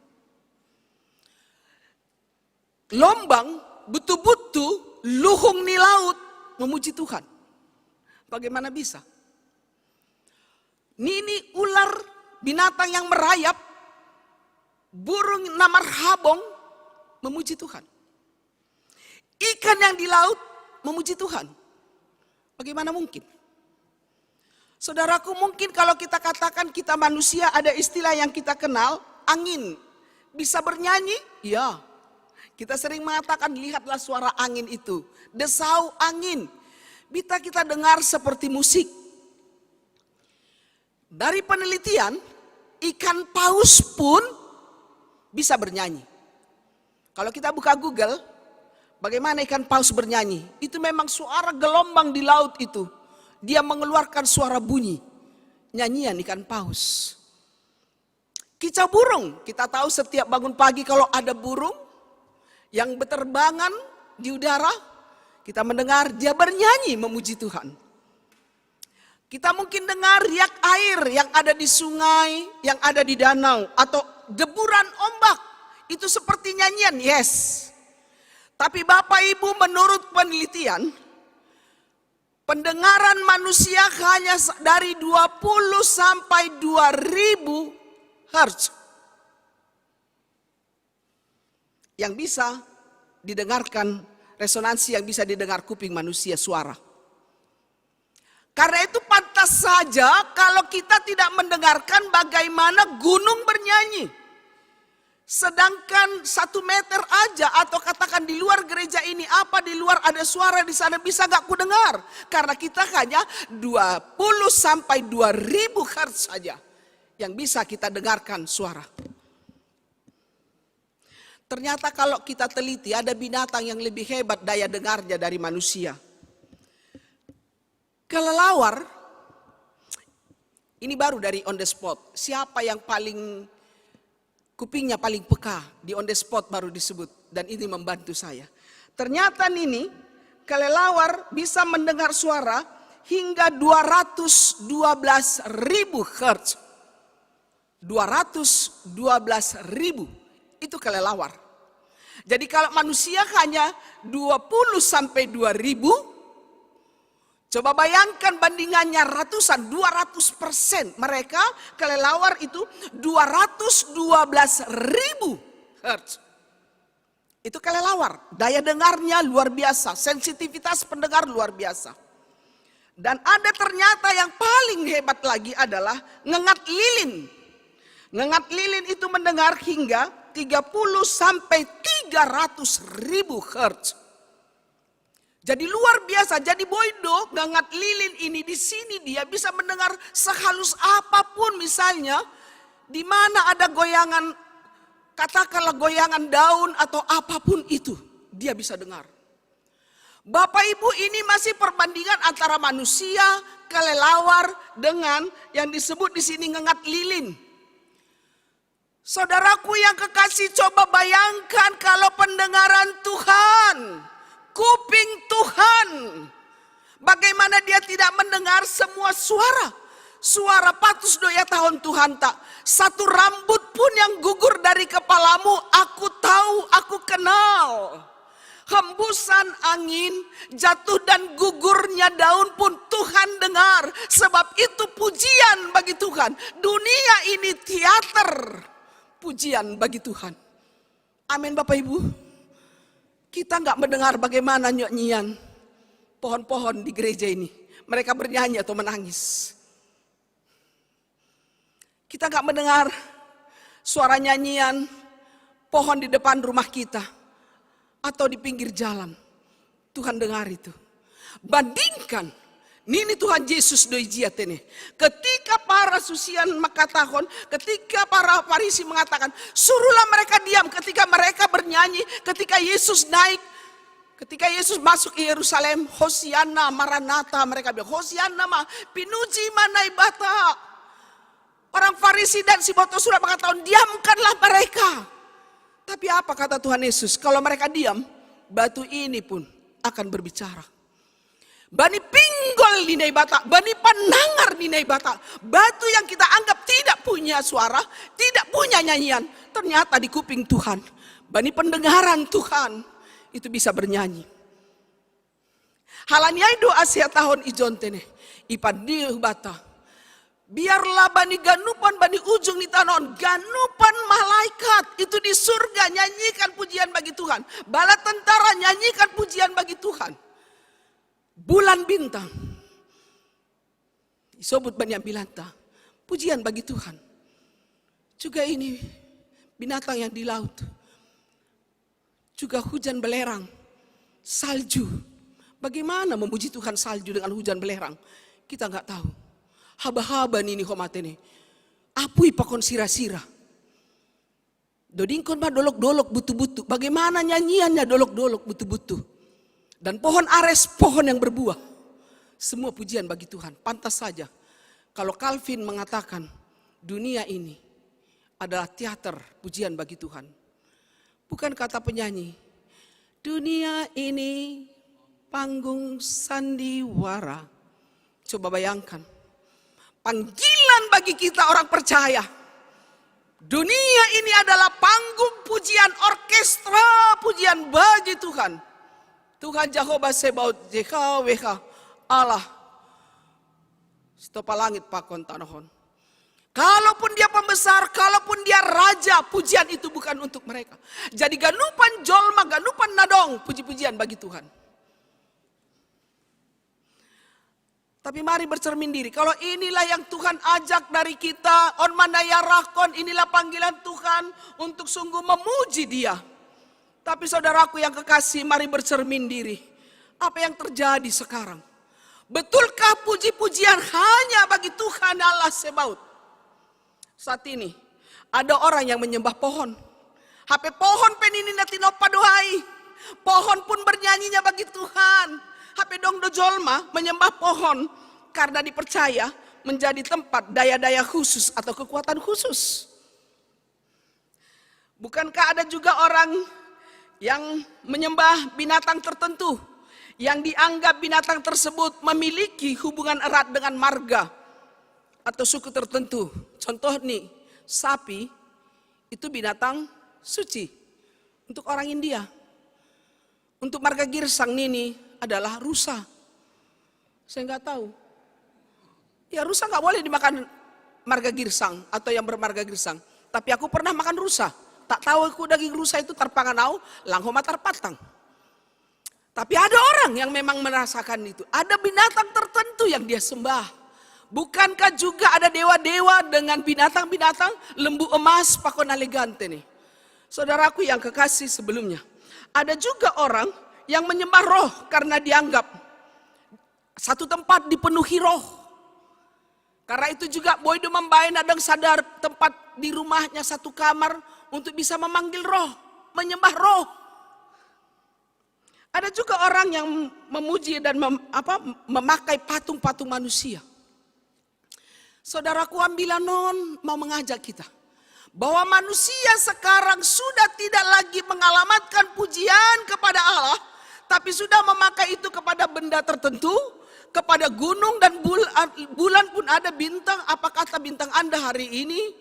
Lombang, butu-butu, luhung ni laut memuji Tuhan. Bagaimana bisa? Nini ular, binatang yang merayap, burung namar habong memuji Tuhan. Ikan yang di laut memuji Tuhan. Bagaimana mungkin? Saudaraku, mungkin kalau kita katakan kita manusia ada istilah yang kita kenal, angin. Bisa bernyanyi? Ya. Kita sering mengatakan, lihatlah suara angin itu. Desau angin. Bisa kita dengar seperti musik. Dari penelitian, ikan paus pun bisa bernyanyi. Kalau kita buka Google, bagaimana ikan paus bernyanyi? Itu memang suara gelombang di laut itu. Dia mengeluarkan suara bunyi. Nyanyian ikan paus. Kicau burung. Kita tahu setiap bangun pagi kalau ada burung yang berterbangan di udara, kita mendengar dia bernyanyi memuji Tuhan. Kita mungkin dengar riak air yang ada di sungai, yang ada di danau, atau deburan ombak. Itu seperti nyanyian, yes. Tapi Bapak Ibu, menurut penelitian, pendengaran manusia hanya dari 20 sampai 2000 Hertz yang bisa didengarkan resonansi yang bisa didengar kuping manusia suara. Karena itu pantas saja kalau kita tidak mendengarkan bagaimana gunung bernyanyi. Sedangkan 1 meter aja atau katakan di luar gereja ini apa di luar ada suara di sana bisa gak ku dengar. Karena kita hanya 20 sampai 2000 hertz saja yang bisa kita dengarkan suara. Ternyata kalau kita teliti ada binatang yang lebih hebat daya dengarnya dari manusia. Kelelawar, ini baru dari on the spot. Siapa yang paling kupingnya paling peka di on the spot baru disebut. Dan ini membantu saya. Ternyata ini kelelawar bisa mendengar suara hingga 212.000 hertz. 212.000 itu kelelawar. Jadi kalau manusia hanya 20 sampai 2000, coba bayangkan bandingannya ratusan, 200%. Mereka kelelawar itu 212.000 hertz. Itu kelelawar, daya dengarnya luar biasa, sensitivitas pendengar luar biasa. Dan ada ternyata yang paling hebat lagi adalah ngengat lilin. Ngengat lilin itu mendengar hingga 30 sampai 300.000 hertz. Jadi luar biasa, jadi Boido ngengat lilin ini di sini dia bisa mendengar sehalus apapun misalnya. Di mana ada goyangan, katakanlah goyangan daun atau apapun itu, dia bisa dengar. Bapak Ibu ini masih perbandingan antara manusia, kelelawar dengan yang disebut di sini ngengat lilin. Saudaraku yang kekasih, coba bayangkan kalau pendengaran Tuhan, kuping Tuhan, bagaimana dia tidak mendengar semua suara. Suara patus doya tahun Tuhan tak. Satu rambut pun yang gugur dari kepalamu, aku tahu, aku kenal. Hembusan angin, jatuh dan gugurnya daun pun Tuhan dengar. Sebab itu pujian bagi Tuhan. Dunia ini teater, pujian bagi Tuhan. Amin Bapak Ibu. Kita nggak mendengar bagaimana nyanyian pohon-pohon di gereja ini. Mereka bernyanyi atau menangis. Kita nggak mendengar suara nyanyian pohon di depan rumah kita atau di pinggir jalan. Tuhan dengar itu. Bandingkan, ini Tuhan Yesus doijiat ini. Ketika para susian makatahon, ketika para Farisi mengatakan, suruhlah mereka diam ketika mereka bernyanyi, ketika Yesus naik, ketika Yesus masuk ke Yerusalem, Hosiana Maranatha, mereka bilang, Hosiana mah pinuji manai bata. Orang Farisi dan si boto sudah mengatakan, diamkanlah mereka. Tapi apa kata Tuhan Yesus? Kalau mereka diam, batu ini pun akan berbicara. Bani pinggol di bata, bani panangar di bata. Batu yang kita anggap tidak punya suara, tidak punya nyanyian. Ternyata di kuping Tuhan, bani pendengaran Tuhan, itu bisa bernyanyi. Halanyai doa sia tahun ijon tene, ipan di bata. Biarlah bani ganupan, bani ujung di tanon, ganupan malaikat itu di surga nyanyikan pujian bagi Tuhan. Bala tentara nyanyikan pujian bagi Tuhan. Bulan bintang, disebut bani ambilanta, pujian bagi Tuhan. Juga ini binatang yang di laut, juga hujan belerang, salju. Bagaimana memuji Tuhan salju dengan hujan belerang? Kita nggak tahu. Haba-haba nini homatene. Apui pakon sira-sira. Dodingkon mah dolok-dolok butu-butu. Bagaimana nyanyiannya dolok-dolok butu-butu. Dan pohon ares, pohon yang berbuah. Semua pujian bagi Tuhan. Pantas saja kalau Calvin mengatakan dunia ini adalah teater pujian bagi Tuhan. Bukan kata penyanyi. Dunia ini panggung sandiwara. Coba bayangkan. Panggilan bagi kita orang percaya. Dunia ini adalah panggung pujian, orkestra pujian bagi Tuhan. Tuhan Jehovah Sebaot, JHWH, Allah. Stopa langit pakon tanahon. Kalaupun dia pembesar, kalaupun dia raja, pujian itu bukan untuk mereka. Jadi ganupan jolma, ganupan nadong, puji-pujian bagi Tuhan. Tapi mari bercermin diri, kalau inilah yang Tuhan ajak dari kita, on manaya rakon, inilah panggilan Tuhan untuk sungguh memuji Dia. Tapi saudaraku yang kekasih, mari bercermin diri. Apa yang terjadi sekarang? Betulkah puji-pujian hanya bagi Tuhan Allah Sebaut? Saat ini ada orang yang menyembah pohon. HP pohon penini natino padohai. Pohon pun bernyanyinya bagi Tuhan. HP dong dojolma menyembah pohon karena dipercaya menjadi tempat daya-daya khusus atau kekuatan khusus. Bukankah ada juga orang yang menyembah binatang tertentu yang dianggap binatang tersebut memiliki hubungan erat dengan marga atau suku tertentu? Contoh nih, sapi itu binatang suci untuk orang India. Untuk marga Girsang Nini adalah rusa. Saya nggak tahu. Ya rusa nggak boleh dimakan marga Girsang atau yang bermarga Girsang. Tapi aku pernah makan rusa. Tak tahu aku daging rusa itu tarpanganau, langho matar patang. Tapi ada orang yang memang merasakan itu. Ada binatang tertentu yang dia sembah. Bukankah juga ada dewa-dewa dengan binatang-binatang lembu emas pakon elegante nih. Saudaraku yang kekasih sebelumnya. Ada juga orang yang menyembah roh karena dianggap satu tempat dipenuhi roh. Karena itu juga boydo membain adang sadar tempat di rumahnya satu kamar untuk bisa memanggil roh, menyembah roh. Ada juga orang yang memuji dan memakai patung-patung manusia. Saudaraku ambilan non mau mengajak kita bahwa manusia sekarang sudah tidak lagi mengalamatkan pujian kepada Allah, tapi sudah memakai itu kepada benda tertentu, kepada gunung dan bulan pun ada bintang. Apa kata bintang Anda hari ini?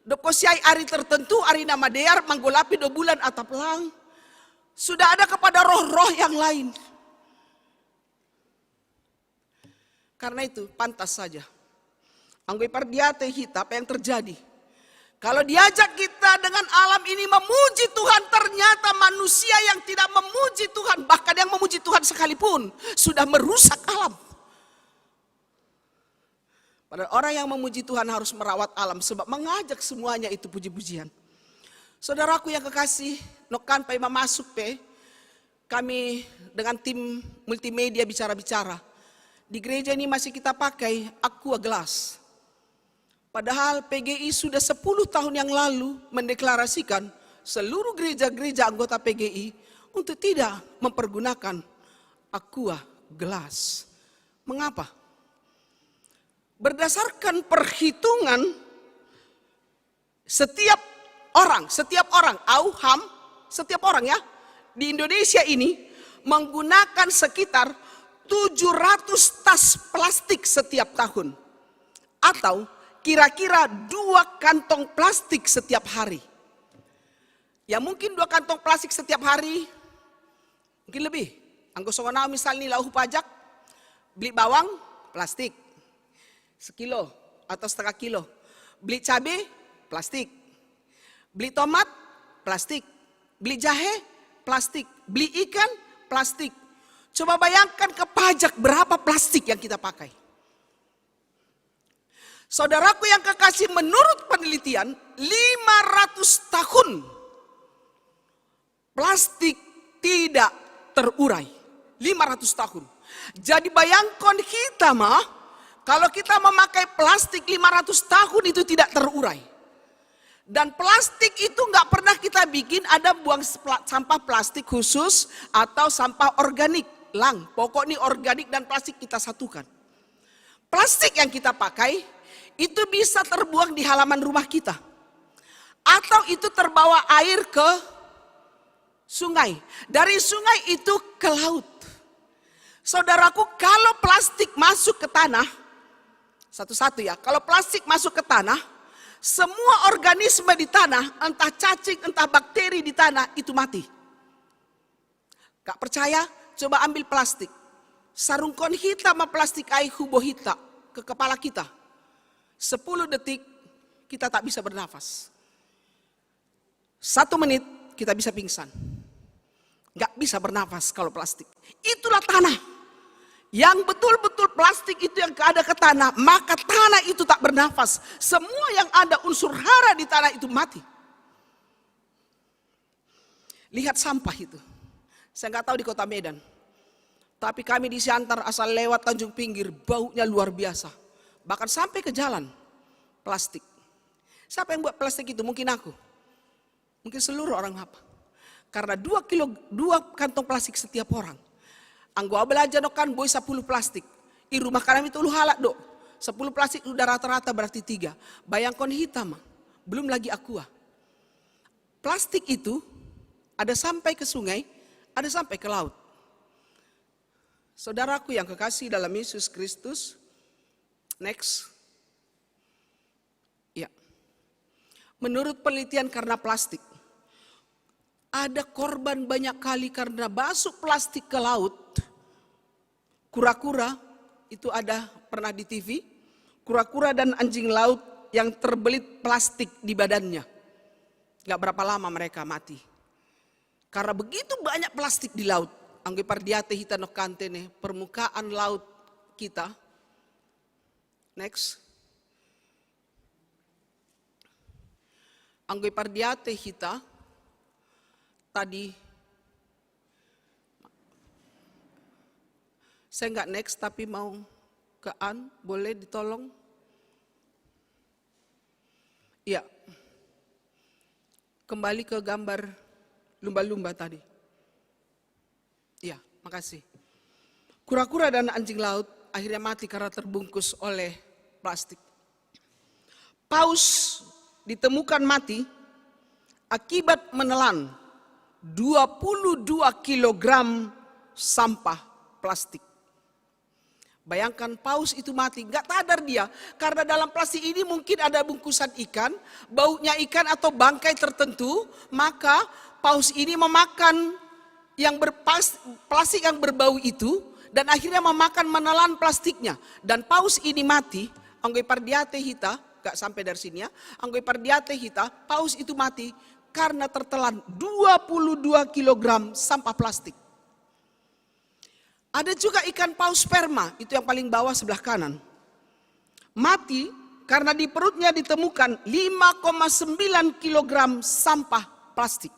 Dokosiai hari tertentu, hari nama dear, manggolapi do bulan atap lang. Sudah ada kepada roh-roh yang lain. Karena itu pantas saja. Anggoy pardiate kita apa yang terjadi? Kalau diajak kita dengan alam ini memuji Tuhan, ternyata manusia yang tidak memuji Tuhan, bahkan yang memuji Tuhan sekalipun, sudah merusak alam. Padahal orang yang memuji Tuhan harus merawat alam, sebab mengajak semuanya itu puji-pujian. Saudaraku yang kekasih, nokan pa masuk pe, kami dengan tim multimedia bicara-bicara. Di gereja ini masih kita pakai aqua glass. Padahal PGI sudah 10 tahun yang lalu mendeklarasikan seluruh gereja-gereja anggota PGI untuk tidak mempergunakan aqua glass. Mengapa? Berdasarkan perhitungan setiap orang, setiap orang ya di Indonesia ini menggunakan sekitar 700 tas plastik setiap tahun. Atau kira-kira 2 kantong plastik setiap hari. Ya mungkin 2 kantong plastik setiap hari, mungkin lebih. Anggo songonau misalnya lauh pajak, beli bawang, plastik. Sekilo atau setengah kilo. Beli cabai, plastik. Beli tomat, plastik. Beli jahe, plastik. Beli ikan, plastik. Coba bayangkan ke pajak berapa plastik yang kita pakai. Saudaraku yang kekasih, menurut penelitian 500 tahun plastik tidak terurai. 500 tahun. Jadi bayangkan kita mah, kalau kita memakai plastik 500 tahun itu tidak terurai. Dan plastik itu nggak pernah kita bikin ada buang sampah plastik khusus atau sampah organik. Lang, pokoknya organik dan plastik kita satukan. Plastik yang kita pakai itu bisa terbuang di halaman rumah kita. Atau itu terbawa air ke sungai. Dari sungai itu ke laut. Saudaraku, kalau plastik masuk ke tanah, satu-satu ya, kalau plastik masuk ke tanah, semua organisme di tanah, entah cacing, entah bakteri di tanah, itu mati. Gak percaya? Coba ambil plastik. Sarungkon hita sama plastik ai hubo hita ke kepala kita. 10 detik kita tak bisa bernafas. 1 menit kita bisa pingsan. Gak bisa bernafas kalau plastik. Itulah tanah. Yang betul-betul plastik itu yang ada ke tanah, maka tanah itu tak bernafas. Semua yang ada unsur hara di tanah itu mati. Lihat sampah itu. Saya nggak tahu di kota Medan. Tapi kami di Siantar asal lewat Tanjung Pinggir, baunya luar biasa. Bahkan sampai ke jalan, plastik. Siapa yang buat plastik itu? Mungkin aku. Mungkin seluruh orang apa. Karena 2 kantong plastik setiap orang. Anggo belajar kan boy 10 plastik. I rumah kami itu lu halak dok. 10 plastik udah rata-rata berarti 3. Bayangkan hitam, belum lagi aqua. Plastik itu ada sampai ke sungai, ada sampai ke laut. Saudaraku yang kekasih dalam Yesus Kristus. Next. Ya. Menurut penelitian karena plastik, ada korban banyak kali karena masuk plastik ke laut. Kura-kura itu ada pernah di TV. Kura-kura dan anjing laut yang terbelit plastik di badannya. Gak berapa lama mereka mati. Karena begitu banyak plastik di laut. Angge pardiate hita no kantene, permukaan laut kita. Next. Angge pardiate hita tadi. Saya nggak next tapi mau ke An, boleh ditolong? Iya. Kembali ke gambar lumba-lumba tadi. Iya, makasih. Kura-kura dan anjing laut akhirnya mati karena terbungkus oleh plastik. Paus ditemukan mati akibat menelan 22 kilogram sampah plastik. Bayangkan paus itu mati, gak sadar dia. Karena dalam plastik ini mungkin ada bungkusan ikan, baunya ikan atau bangkai tertentu. Maka paus ini memakan plastik yang berbau itu. Dan akhirnya menelan plastiknya. Dan paus ini mati, anggoi pardiate hita, gak sampai dari sini ya. Anggoi pardiate hita, paus itu mati karena tertelan 22 kilogram sampah plastik. Ada juga ikan paus sperma, itu yang paling bawah sebelah kanan. Mati karena di perutnya ditemukan 5,9 kilogram sampah plastik.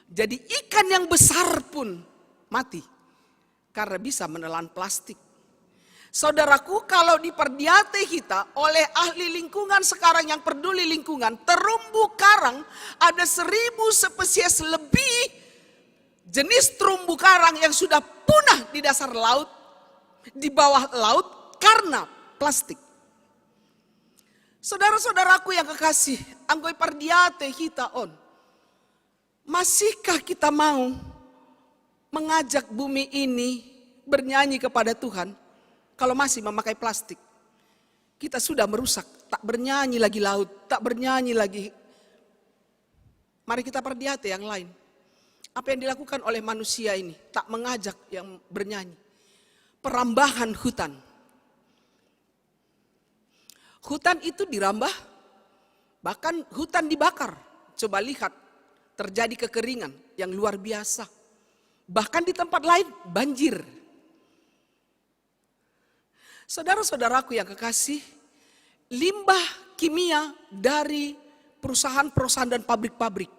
Jadi ikan yang besar pun mati karena bisa menelan plastik. Saudaraku, kalau di Pardiate Hita oleh ahli lingkungan sekarang yang peduli lingkungan, terumbu karang ada 1.000 spesies lebih jenis terumbu karang yang sudah punah di dasar laut, di bawah laut karena plastik. Saudara-saudaraku yang kekasih, anggoi pardiate hita on. Masihkah kita mau mengajak bumi ini bernyanyi kepada Tuhan kalau masih memakai plastik? Kita sudah merusak, tak bernyanyi lagi laut, tak bernyanyi lagi. Mari kita pardiate yang lain. Apa yang dilakukan oleh manusia ini tak mengajak yang bernyanyi. Perambahan hutan. Hutan itu dirambah, bahkan hutan dibakar. Coba lihat, terjadi kekeringan yang luar biasa. Bahkan di tempat lain banjir. Saudara-saudaraku yang kekasih, limbah kimia dari perusahaan-perusahaan dan pabrik-pabrik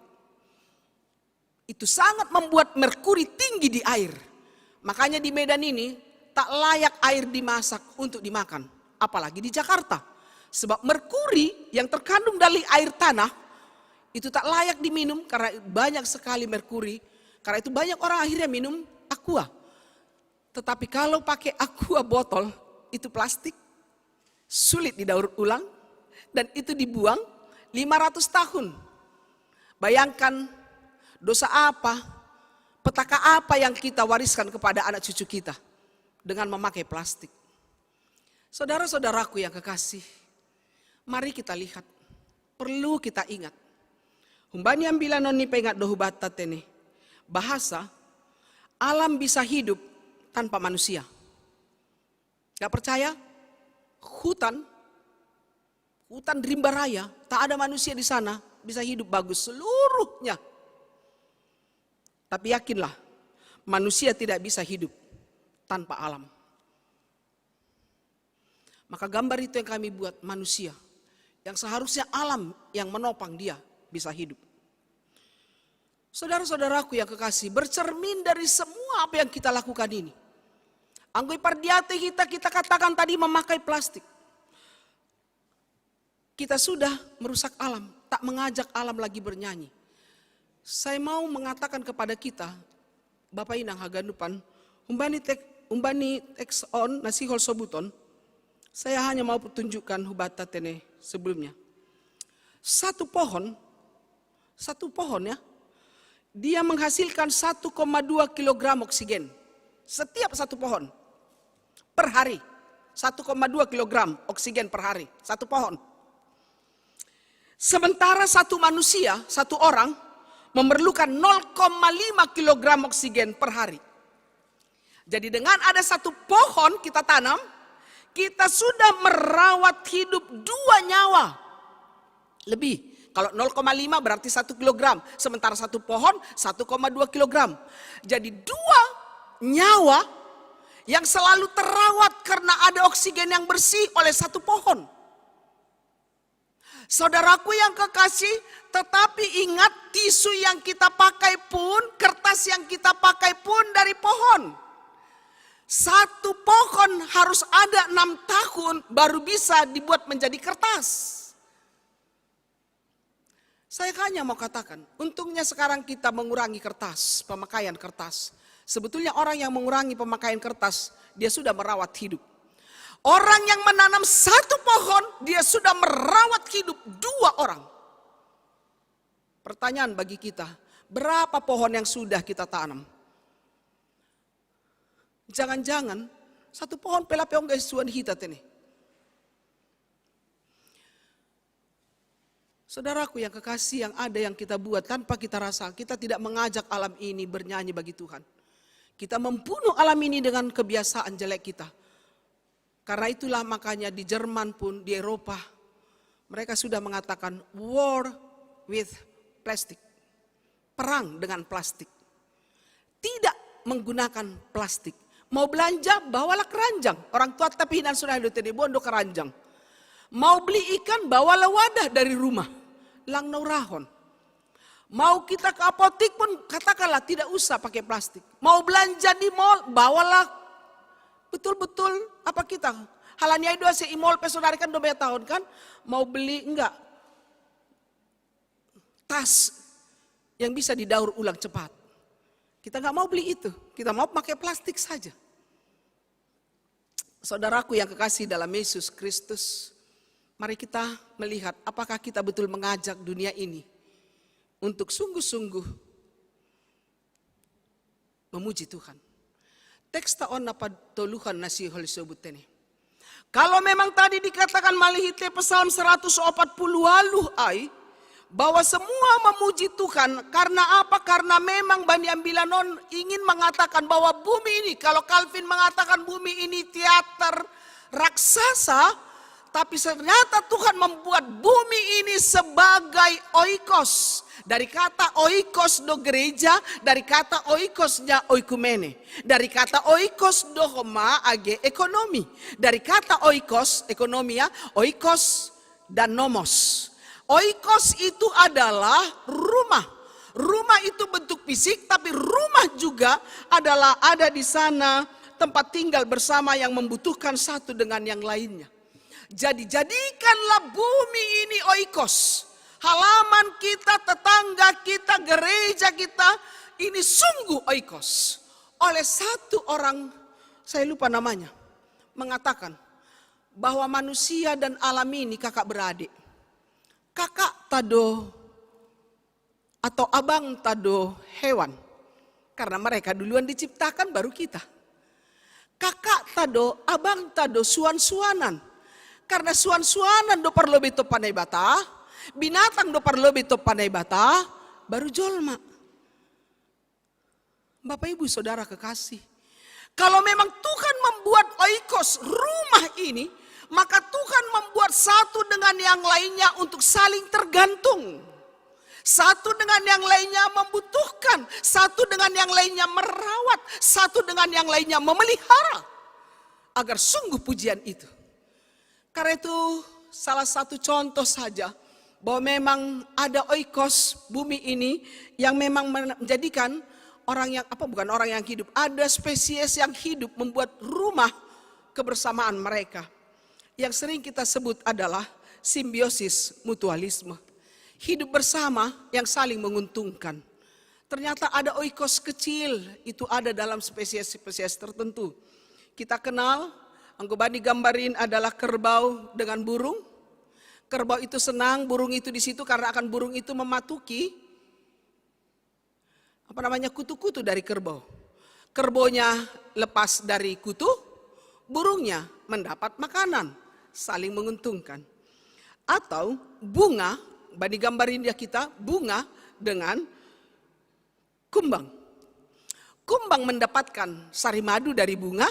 itu sangat membuat merkuri tinggi di air. Makanya di Medan ini tak layak air dimasak untuk dimakan. Apalagi di Jakarta. Sebab merkuri yang terkandung dari air tanah itu tak layak diminum karena banyak sekali merkuri. Karena itu banyak orang akhirnya minum aqua. Tetapi kalau pakai aqua botol itu plastik, sulit didaur ulang dan itu dibuang 500 tahun. Bayangkan dosa apa, petaka apa yang kita wariskan kepada anak cucu kita dengan memakai plastik. Saudara-saudaraku yang kekasih, mari kita lihat, perlu kita ingat. Humbani ambilan noni pengat dohu batat ini, bahasa alam bisa hidup tanpa manusia. Gak percaya? Hutan rimba raya, tak ada manusia di sana bisa hidup bagus seluruhnya. Tapi yakinlah, manusia tidak bisa hidup tanpa alam. Maka gambar itu yang kami buat, manusia yang seharusnya alam yang menopang dia bisa hidup. Saudara-saudaraku yang kekasih, bercermin dari semua apa yang kita lakukan ini. Anggoi pardiate kita katakan tadi memakai plastik. Kita sudah merusak alam, tak mengajak alam lagi bernyanyi. Saya mau mengatakan kepada kita, Bapak Inang Haganupan, umbani teks on nasihol sobuton, saya hanya mau tunjukkan hubata tene sebelumnya. Satu pohon ya, dia menghasilkan 1,2 kilogram oksigen. Setiap satu pohon, per hari. 1,2 kilogram oksigen per hari, satu pohon. Sementara satu manusia, satu orang, memerlukan 0,5 kilogram oksigen per hari. Jadi dengan ada satu pohon kita tanam, kita sudah merawat hidup 2 nyawa. Lebih, kalau 0,5 berarti 1 kilogram. Sementara satu pohon 1,2 kilogram. Jadi 2 nyawa yang selalu terawat karena ada oksigen yang bersih oleh satu pohon. Saudaraku yang kekasih, tetapi ingat tisu yang kita pakai pun, kertas yang kita pakai pun dari pohon. Satu pohon harus ada 6 tahun baru bisa dibuat menjadi kertas. Saya hanya mau katakan, untungnya sekarang kita mengurangi kertas, pemakaian kertas. Sebetulnya orang yang mengurangi pemakaian kertas, dia sudah merawat hidup. Orang yang menanam satu pohon, dia sudah merawat hidup 2 orang. Pertanyaan bagi kita, berapa pohon yang sudah kita tanam? Jangan-jangan satu pohon pelapeong guys suan hitat ini. Saudaraku yang kekasih, yang ada yang kita buat tanpa kita rasa, kita tidak mengajak alam ini bernyanyi bagi Tuhan. Kita membunuh alam ini dengan kebiasaan jelek kita. Karena itulah makanya di Jerman pun, di Eropa, mereka sudah mengatakan war with plastic. Perang dengan plastik. Tidak menggunakan plastik. Mau belanja, bawalah keranjang. Orang tua tapi hinan sudah di bondo keranjang. Mau beli ikan, bawalah wadah dari rumah. Lang naurahon. Mau kita ke apotik pun katakanlah tidak usah pakai plastik. Mau belanja di mall, bawalah betul-betul apa kita. Halanya itu si imol pesonari kan 2 tahun kan. Mau beli enggak. Tas yang bisa didaur ulang cepat. Kita nggak mau beli itu, kita mau pakai plastik saja. Saudaraku yang kekasih dalam Yesus Kristus, mari kita melihat apakah kita betul mengajak dunia ini untuk sungguh-sungguh memuji Tuhan. Teks taon apa toluhan nasi hol sebut ini. Kalau memang tadi dikatakan malihite Psalm 140 waluh ai, bahwa semua memuji Tuhan karena apa? Karena memang Bani Ambilanon ingin mengatakan bahwa bumi ini, kalau Calvin mengatakan bumi ini teater raksasa, tapi ternyata Tuhan membuat bumi ini sebagai oikos. Dari kata oikos do gereja, dari kata oikosnya oikumene. Dari kata oikos do homa age ekonomi. Dari kata oikos, ekonomia, oikos dan nomos. Oikos itu adalah rumah. Rumah itu bentuk fisik, tapi rumah juga adalah ada di sana tempat tinggal bersama yang membutuhkan satu dengan yang lainnya. Jadi jadikanlah bumi ini oikos. Halaman kita, tetangga kita, gereja kita, ini sungguh oikos. Oleh satu orang, saya lupa namanya, mengatakan bahwa manusia dan alam ini kakak beradik. Kakak tado atau abang tado hewan. Karena mereka duluan diciptakan baru kita. Kakak tado, abang tado suan-suanan. Karena suan-suanan do parlo beto panai bata, binatang do parlo beto panai bata, baru jolma. Bapak Ibu Saudara kekasih. Kalau memang Tuhan membuat oikos rumah ini, maka Tuhan membuat satu dengan yang lainnya untuk saling tergantung. Satu dengan yang lainnya membutuhkan, satu dengan yang lainnya merawat, satu dengan yang lainnya memelihara. Agar sungguh pujian itu. Karena itu salah satu contoh saja bahwa memang ada oikos bumi ini yang memang menjadikan orang yang bukan orang yang hidup, ada spesies yang hidup membuat rumah kebersamaan mereka. Yang sering kita sebut adalah simbiosis mutualisme. Hidup bersama yang saling menguntungkan. Ternyata ada oikos kecil itu ada dalam spesies-spesies tertentu. Kita kenal, Anggobani gambarin adalah kerbau dengan burung. Kerbau itu senang, burung itu di situ karena akan burung itu mematuki kutu-kutu dari kerbau. Kerbaunya lepas dari kutu, burungnya mendapat makanan, saling menguntungkan. Atau bunga, bani gambarin dia kita, bunga dengan kumbang. Kumbang mendapatkan sari madu dari bunga,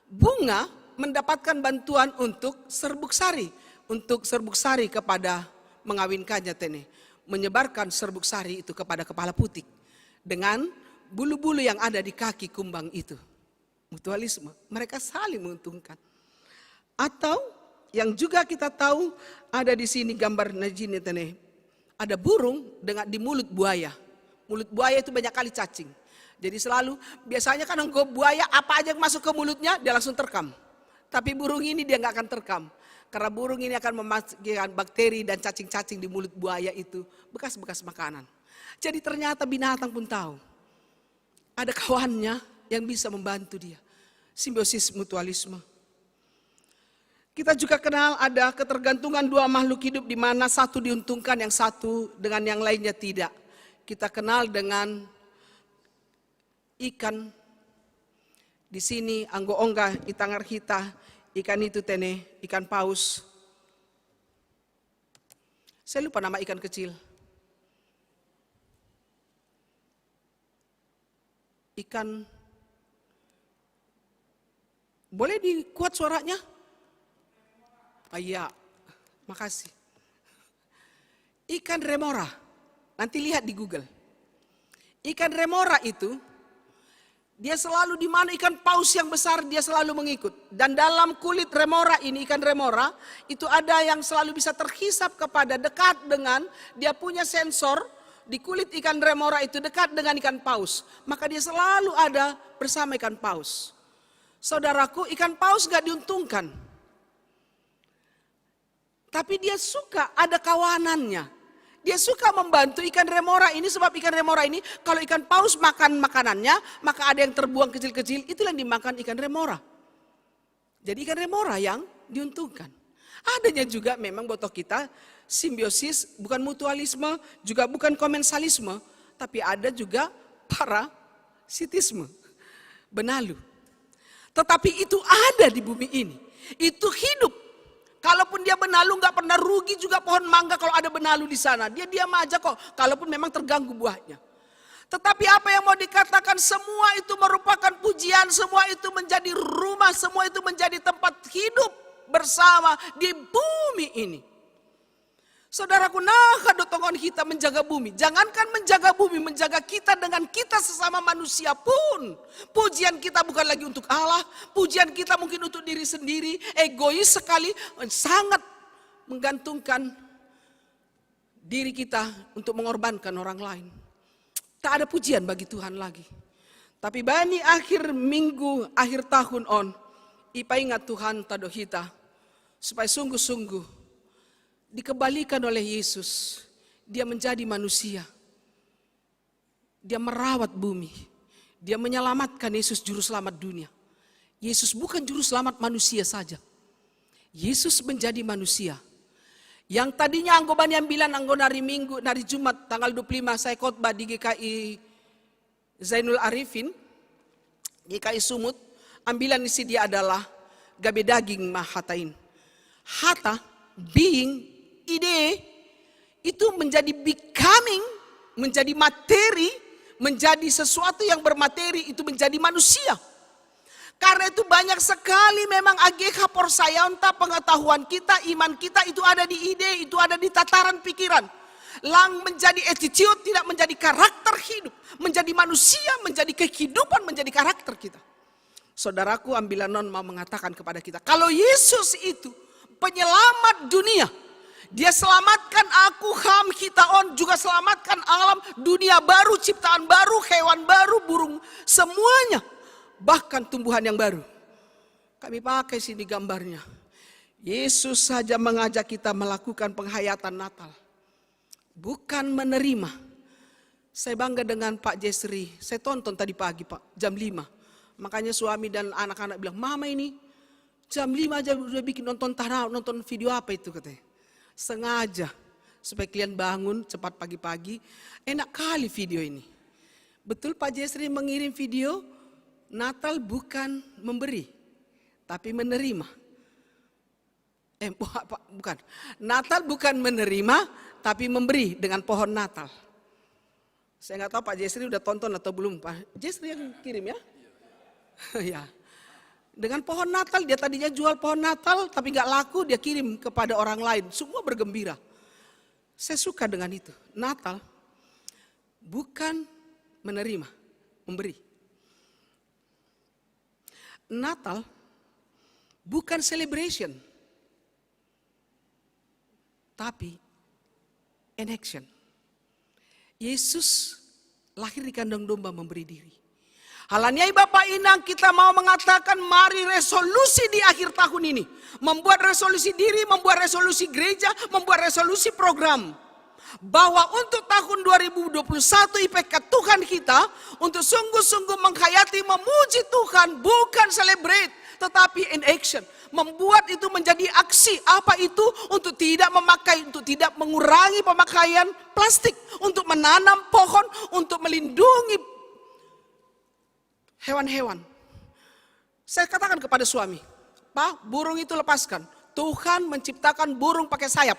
bunga mendapatkan bantuan untuk serbuk sari kepada mengawinkannya menyebarkan serbuk sari itu kepada kepala putik dengan bulu-bulu yang ada di kaki kumbang itu. Mutualisme, mereka saling menguntungkan. Atau yang juga kita tahu ada di sini gambar najini ada burung dengan di mulut buaya. Mulut buaya itu banyak kali cacing. Jadi selalu biasanya kan buaya apa aja yang masuk ke mulutnya dia langsung terkam. Tapi burung ini dia nggak akan terkam. Karena burung ini akan memasukkan bakteri dan cacing-cacing di mulut buaya itu. Bekas-bekas makanan. Jadi ternyata binatang pun tahu. Ada kawannya yang bisa membantu dia. Simbiosis mutualisme. Kita juga kenal ada ketergantungan dua makhluk hidup di mana satu diuntungkan yang satu dengan yang lainnya tidak. Kita kenal dengan ikan. Di sini anggo ongga itangar kita ikan itu ikan paus. Saya lupa nama ikan kecil. Ikan, boleh dikuat suaranya? Iya, makasih. Ikan remora, nanti lihat di Google. Ikan remora itu, dia selalu di mana ikan paus yang besar dia selalu mengikut. Dan dalam kulit remora ini, ikan remora, itu ada yang selalu bisa terhisap kepada dekat dengan dia punya sensor. Di kulit ikan remora itu dekat dengan ikan paus. Maka dia selalu ada bersama ikan paus. Saudaraku, ikan paus gak diuntungkan. Tapi dia suka ada kawanannya. Dia suka membantu ikan remora ini sebab ikan remora ini kalau ikan paus makan makanannya maka ada yang terbuang kecil-kecil. Itulah yang dimakan ikan remora. Jadi ikan remora yang diuntungkan. Adanya juga memang botok kita simbiosis, bukan mutualisme, juga bukan komensalisme, tapi ada juga parasitisme, benalu. Tetapi itu ada di bumi ini, itu hidup. Kalaupun dia benalu nggak pernah rugi juga pohon mangga kalau ada benalu di sana. Dia diam aja kok, kalaupun memang terganggu buahnya. Tetapi apa yang mau dikatakan semua itu merupakan pujian, semua itu menjadi rumah, semua itu menjadi tempat hidup bersama di bumi ini. Saudaraku, nah kadotongon kita menjaga bumi. Jangankan menjaga bumi, menjaga kita dengan kita sesama manusia pun. Pujian kita bukan lagi untuk Allah. Pujian kita mungkin untuk diri sendiri. Egois sekali, sangat menggantungkan diri kita untuk mengorbankan orang lain. Tak ada pujian bagi Tuhan lagi. Tapi bani akhir minggu, akhir tahun on. Ipa ingat Tuhan tadohita. Supaya sungguh-sungguh dikembalikan oleh Yesus. Dia menjadi manusia. Dia merawat bumi. Dia menyelamatkan Yesus juru selamat dunia. Yesus bukan juru selamat manusia saja. Yesus menjadi manusia. Yang tadinya anggoban yang bilang anggo nari minggu, nari Jumat tanggal 25 saya khotbah di GKI Zainul Arifin. GKI Sumut. Ambilan isi dia adalah gabe daging mahatain. Hata, being, ide itu menjadi becoming, menjadi materi, menjadi sesuatu yang bermateri itu menjadi manusia. Karena itu banyak sekali memang ageka porsayonta pengetahuan kita, iman kita itu ada di ide, itu ada di tataran pikiran. Lang menjadi attitude, tidak menjadi karakter hidup. Menjadi manusia, menjadi kehidupan, menjadi karakter kita. Saudaraku, ambilan non mau mengatakan kepada kita, kalau Yesus itu penyelamat dunia, Dia selamatkan aku, ham, kita on, juga selamatkan alam, dunia baru, ciptaan baru, hewan baru, burung, semuanya. Bahkan tumbuhan yang baru. Kami pakai sini gambarnya. Yesus saja mengajak kita melakukan penghayatan Natal. Bukan menerima. Saya bangga dengan Pak Jesri. Saya tonton tadi pagi Pak, jam 5. Makanya suami dan anak-anak bilang, Mama ini jam 5 aja udah bikin nonton video apa itu katanya. Sengaja supaya kalian bangun cepat pagi-pagi. Enak kali video ini. Betul Pak Jesri mengirim video Natal bukan memberi, tapi menerima. Bukan. Natal bukan menerima, tapi memberi dengan pohon Natal. Saya nggak tahu Pak Jesri udah tonton atau belum. Pak Jesri yang kirim ya? Ya. Dengan pohon Natal, dia tadinya jual pohon Natal, tapi nggak laku, dia kirim kepada orang lain. Semua bergembira. Saya suka dengan itu. Natal bukan menerima, memberi. Natal bukan celebration, tapi in action. Yesus lahir di kandang domba memberi diri. Halaniai Bapak Inang, kita mau mengatakan mari resolusi di akhir tahun ini. Membuat resolusi diri, membuat resolusi gereja, membuat resolusi program. Bahwa untuk tahun 2021 IPK Tuhan kita untuk sungguh-sungguh menghayati, memuji Tuhan, bukan celebrate, tetapi in action. Membuat itu menjadi aksi. Apa itu? Untuk tidak memakai, untuk tidak mengurangi pemakaian plastik. Untuk menanam pohon, untuk melindungi hewan-hewan. Saya katakan kepada suami, Pak, burung itu lepaskan. Tuhan menciptakan burung pakai sayap.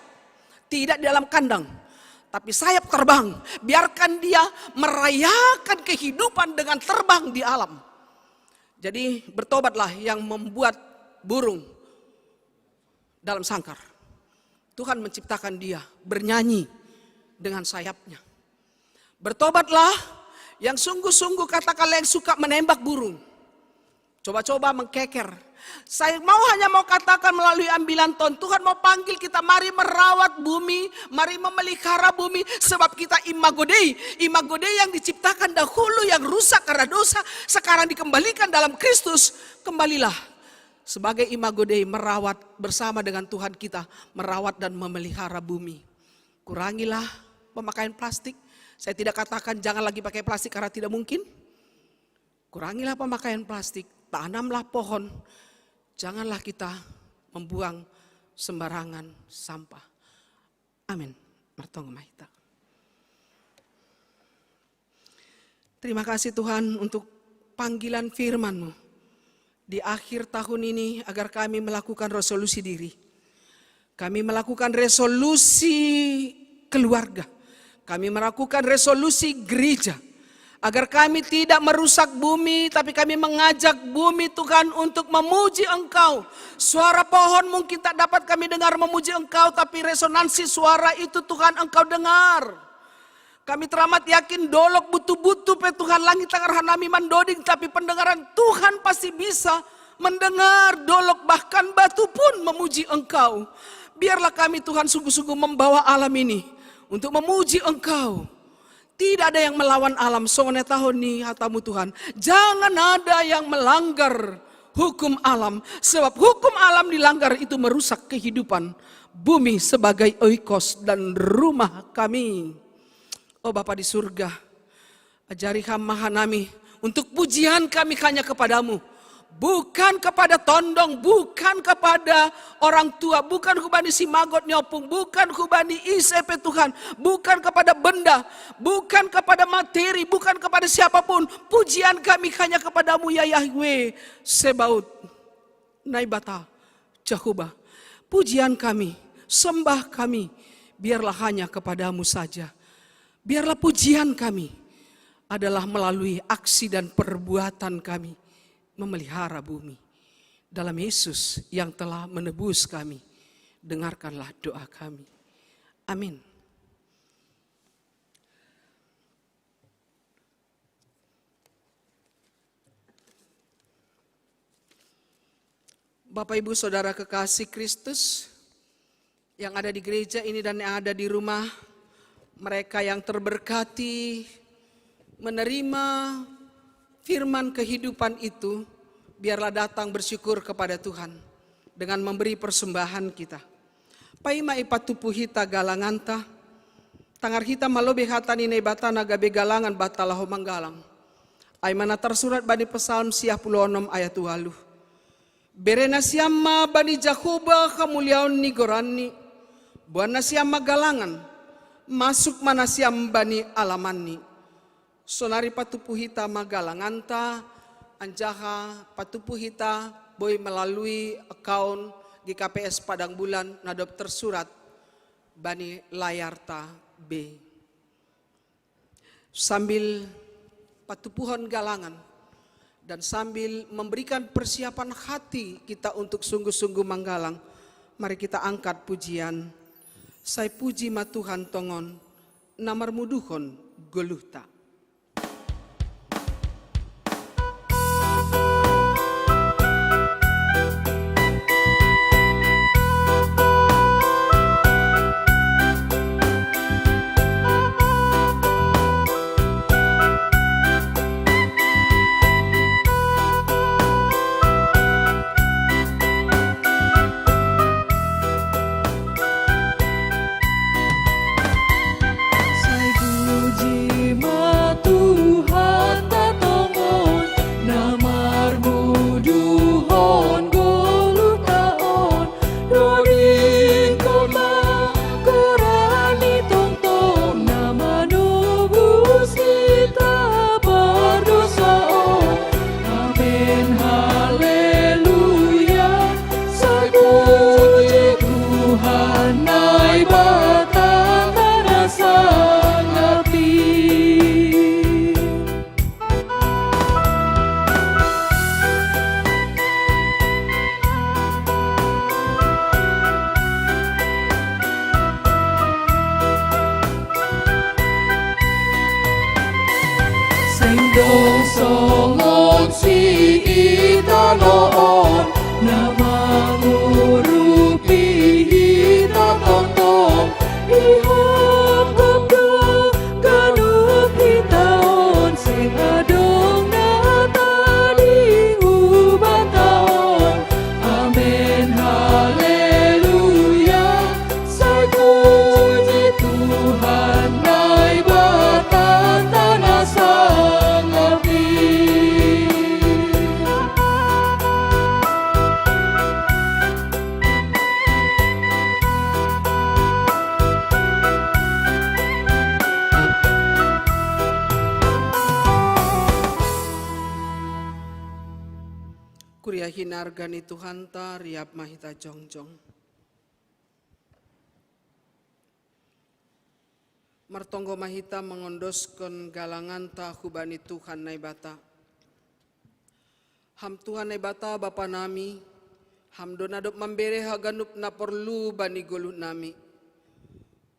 Tidak di dalam kandang, tapi sayap terbang. Biarkan dia merayakan kehidupan dengan terbang di alam. Jadi bertobatlah yang membuat burung dalam sangkar. Tuhan menciptakan dia bernyanyi dengan sayapnya. Bertobatlah yang sungguh-sungguh katakanlah yang suka menembak burung. Coba-coba mengkeker. Saya hanya mau katakan melalui ambilan ton. Tuhan mau panggil kita mari merawat bumi. Mari memelihara bumi. Sebab kita imago Dei. Imago Dei yang diciptakan dahulu yang rusak karena dosa. Sekarang dikembalikan dalam Kristus. Kembalilah sebagai imago Dei merawat bersama dengan Tuhan kita. Merawat dan memelihara bumi. Kurangilah pemakaian plastik. Saya tidak katakan jangan lagi pakai plastik karena tidak mungkin. Kurangilah pemakaian plastik, tanamlah pohon. Janganlah kita membuang sembarangan sampah. Amin. Martonga mahita. Terima kasih Tuhan untuk panggilan firman-Mu di akhir tahun ini agar kami melakukan resolusi diri. Kami melakukan resolusi keluarga. Kami melakukan resolusi gereja. Agar kami tidak merusak bumi, tapi kami mengajak bumi Tuhan untuk memuji Engkau. Suara pohon mungkin tak dapat kami dengar memuji Engkau, tapi resonansi suara itu Tuhan Engkau dengar. Kami teramat yakin dolok butuh-butuh pe Tuhan langit tangan hanami mandoding, tapi pendengaran Tuhan pasti bisa mendengar dolok bahkan batu pun memuji Engkau. Biarlah kami Tuhan sungguh-sungguh membawa alam ini untuk memuji Engkau. Tidak ada yang melawan alam. Sone tahun ini hatamu Tuhan. Jangan ada yang melanggar hukum alam. Sebab hukum alam dilanggar itu merusak kehidupan bumi sebagai oikos dan rumah kami. Oh Bapa di surga, ajari hamba nami untuk pujian kami hanya kepadamu. Bukan kepada tondong, bukan kepada orang tua, bukan kubani si magot nyopung, bukan kubani ICP Tuhan, bukan kepada benda, bukan kepada materi, bukan kepada siapapun. Pujian kami hanya kepadamu ya Yahweh, Sebaut, Naibata, Jehovah. Pujian kami, sembah kami, biarlah hanya kepadamu saja. Biarlah pujian kami adalah melalui aksi dan perbuatan kami. memelihara bumi. Dalam Yesus yang telah menebus kami, dengarkanlah doa kami. Amin. Bapak Ibu Saudara kekasih Kristus yang ada di gereja ini dan yang ada di rumah, mereka yang terberkati menerima firman kehidupan itu, biarlah datang bersyukur kepada Tuhan dengan memberi persembahan kita. Paima ipatupu hita galanganta, tangar hita malobe hatani nebata naga begalangan batalahu manggalang. Aimana tersurat bani Psalm 56 ayat 20. Berena siamma bani Jakoba kamuliaon ni gorani, buana siamma galangan, masuk mana siam bani alamani. Sonari patupu hita magalanganta, anjaha patupu hita boy melalui account GKPS Padang Bulan nadop tersurat bani layarta B. Sambil patupuhon galangan dan sambil memberikan persiapan hati kita untuk sungguh-sungguh manggalang, mari kita angkat pujian. Saya puji ma Tuhan tongon, namar muduhon goluhta. Songon si itanoon na mangurupi hita tontong ihong gobdo ganup hitaon sing adong na tadi ubataon. Amen haleluya, saya puji Tuhan nai batan tanah sangapi. Kuria hinargani Tuhan ta riap mahita jongjong. Martonggo mahita mengondoskan galangan ta hubani Tuhan naibata. Ham Tuhan naibata Bapa nami, ham donadop membere haganup na perlu bani golu nami.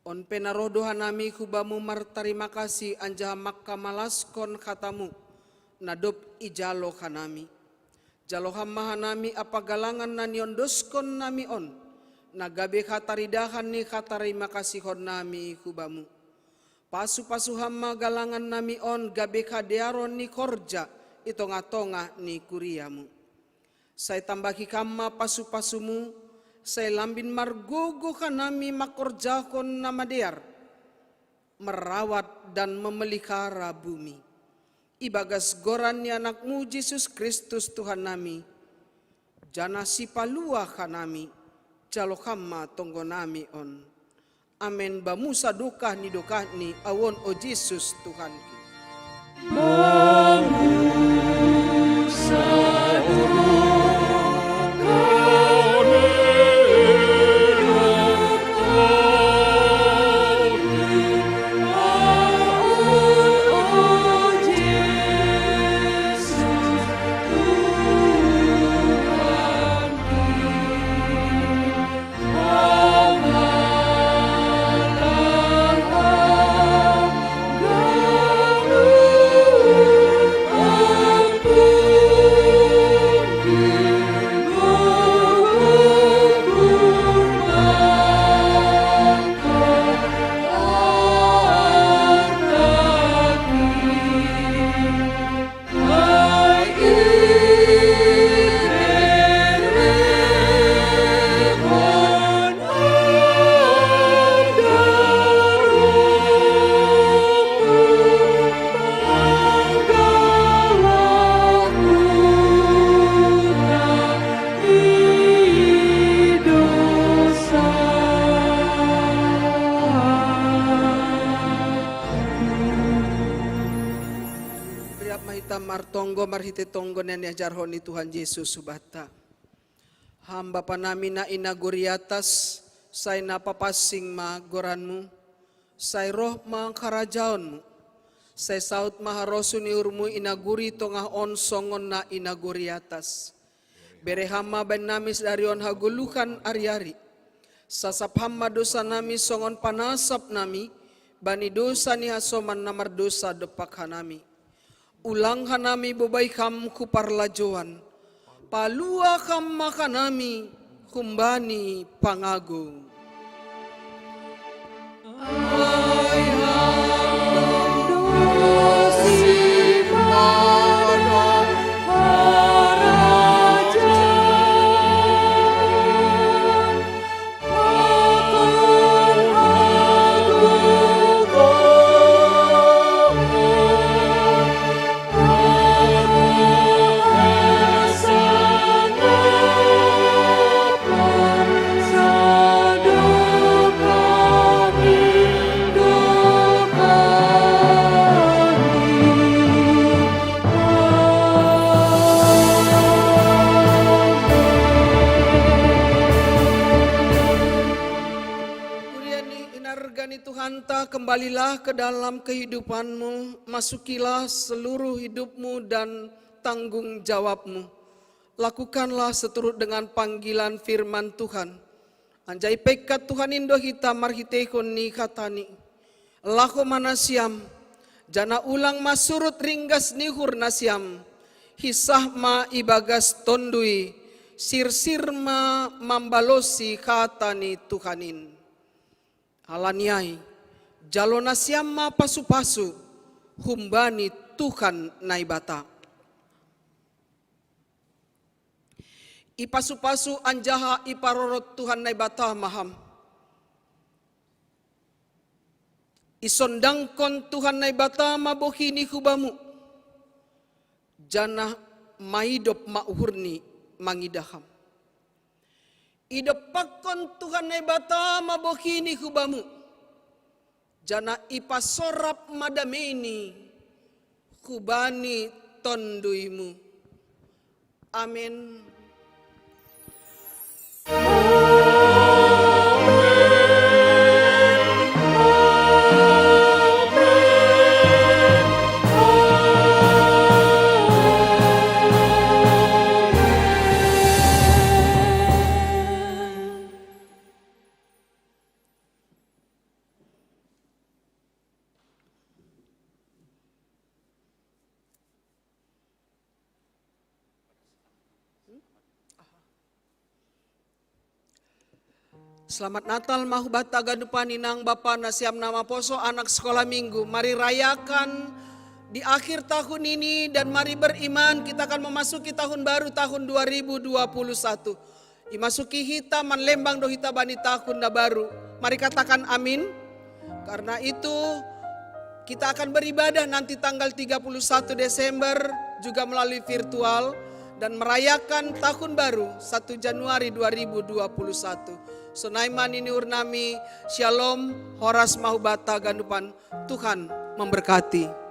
On penarodohan nami hubamu martarima kasih anja makka malaskon katamu, nadop ijalo kanami. Jalo hamahanami apa galangan na niondoskon nami on, nagabe kataridahan ni katarima kasihon nami hubamu. Pasu-pasu hama galangan nami on gabe kadearon ni korja, ito ngatonga ni kuriamu. Saya tambaki kama pasu-pasumu, saya lambin margogo kanami makorjakon nama dear, merawat dan memelihara bumi. Ibagas gorannya anakmu Yesus Kristus Tuhan nami, jana si palua kanami, jalo kama tonggo nami on. Amen bamusa dokah ni awon o Yesus Tuhan ki. Bamusa dokah tonggo marhite tonggo nan ajarhoni Tuhan Yesus subata. Hamba panami na inaguriatas, say napapasing magoranmu, say roh mga karajaonmu, say saut maharosu ni urmu inaguri tongah on songon na inaguriatas. Berehama ban namis darion hagulukan ari-ari, sasap hama dosa nami songon panasap nami, bani dosa ni hasoman namar dosa depak hanami. Ulang hanami bobay kam kuparlajoan, palua kam makanami kumbani pangago. Kembalilah ke dalam kehidupanmu, masukilah seluruh hidupmu dan tanggung jawabmu. Lakukanlah seturut dengan panggilan firman Tuhan. Anjai pekat Tuhan indo hita marhitekon ni katani. Lako manasiam, jana ulang masurut ringgas nihur nasiam. Hisah ma ibagas tondui, sir ma mambalosi katani Tuhanin. Alaniai. Jalona siamma pasu-pasu, humbani Tuhan naibata. Ipasu-pasu anjaha iparorot Tuhan naibata maham. Isondangkon Tuhan naibata mabohini hubamu. Jana maidop mauhurni mangidaham. Idopakon Tuhan naibata mabohini hubamu. Jana ipasorap madameni kubani tonduimu. Amin. Selamat Natal mahubata gadupan inang Bapa nasiam nama poso anak sekolah minggu. Mari rayakan di akhir tahun ini dan mari beriman kita akan memasuki tahun baru tahun 2021. Imasuki hita manlembang do hita bani tahun da baru. Mari katakan amin. Karena itu kita akan beribadah nanti tanggal 31 Desember juga melalui virtual dan merayakan tahun baru 1 Januari 2021. Sonaiman ini urnami, shalom, horas mahubata gandupan, Tuhan memberkati.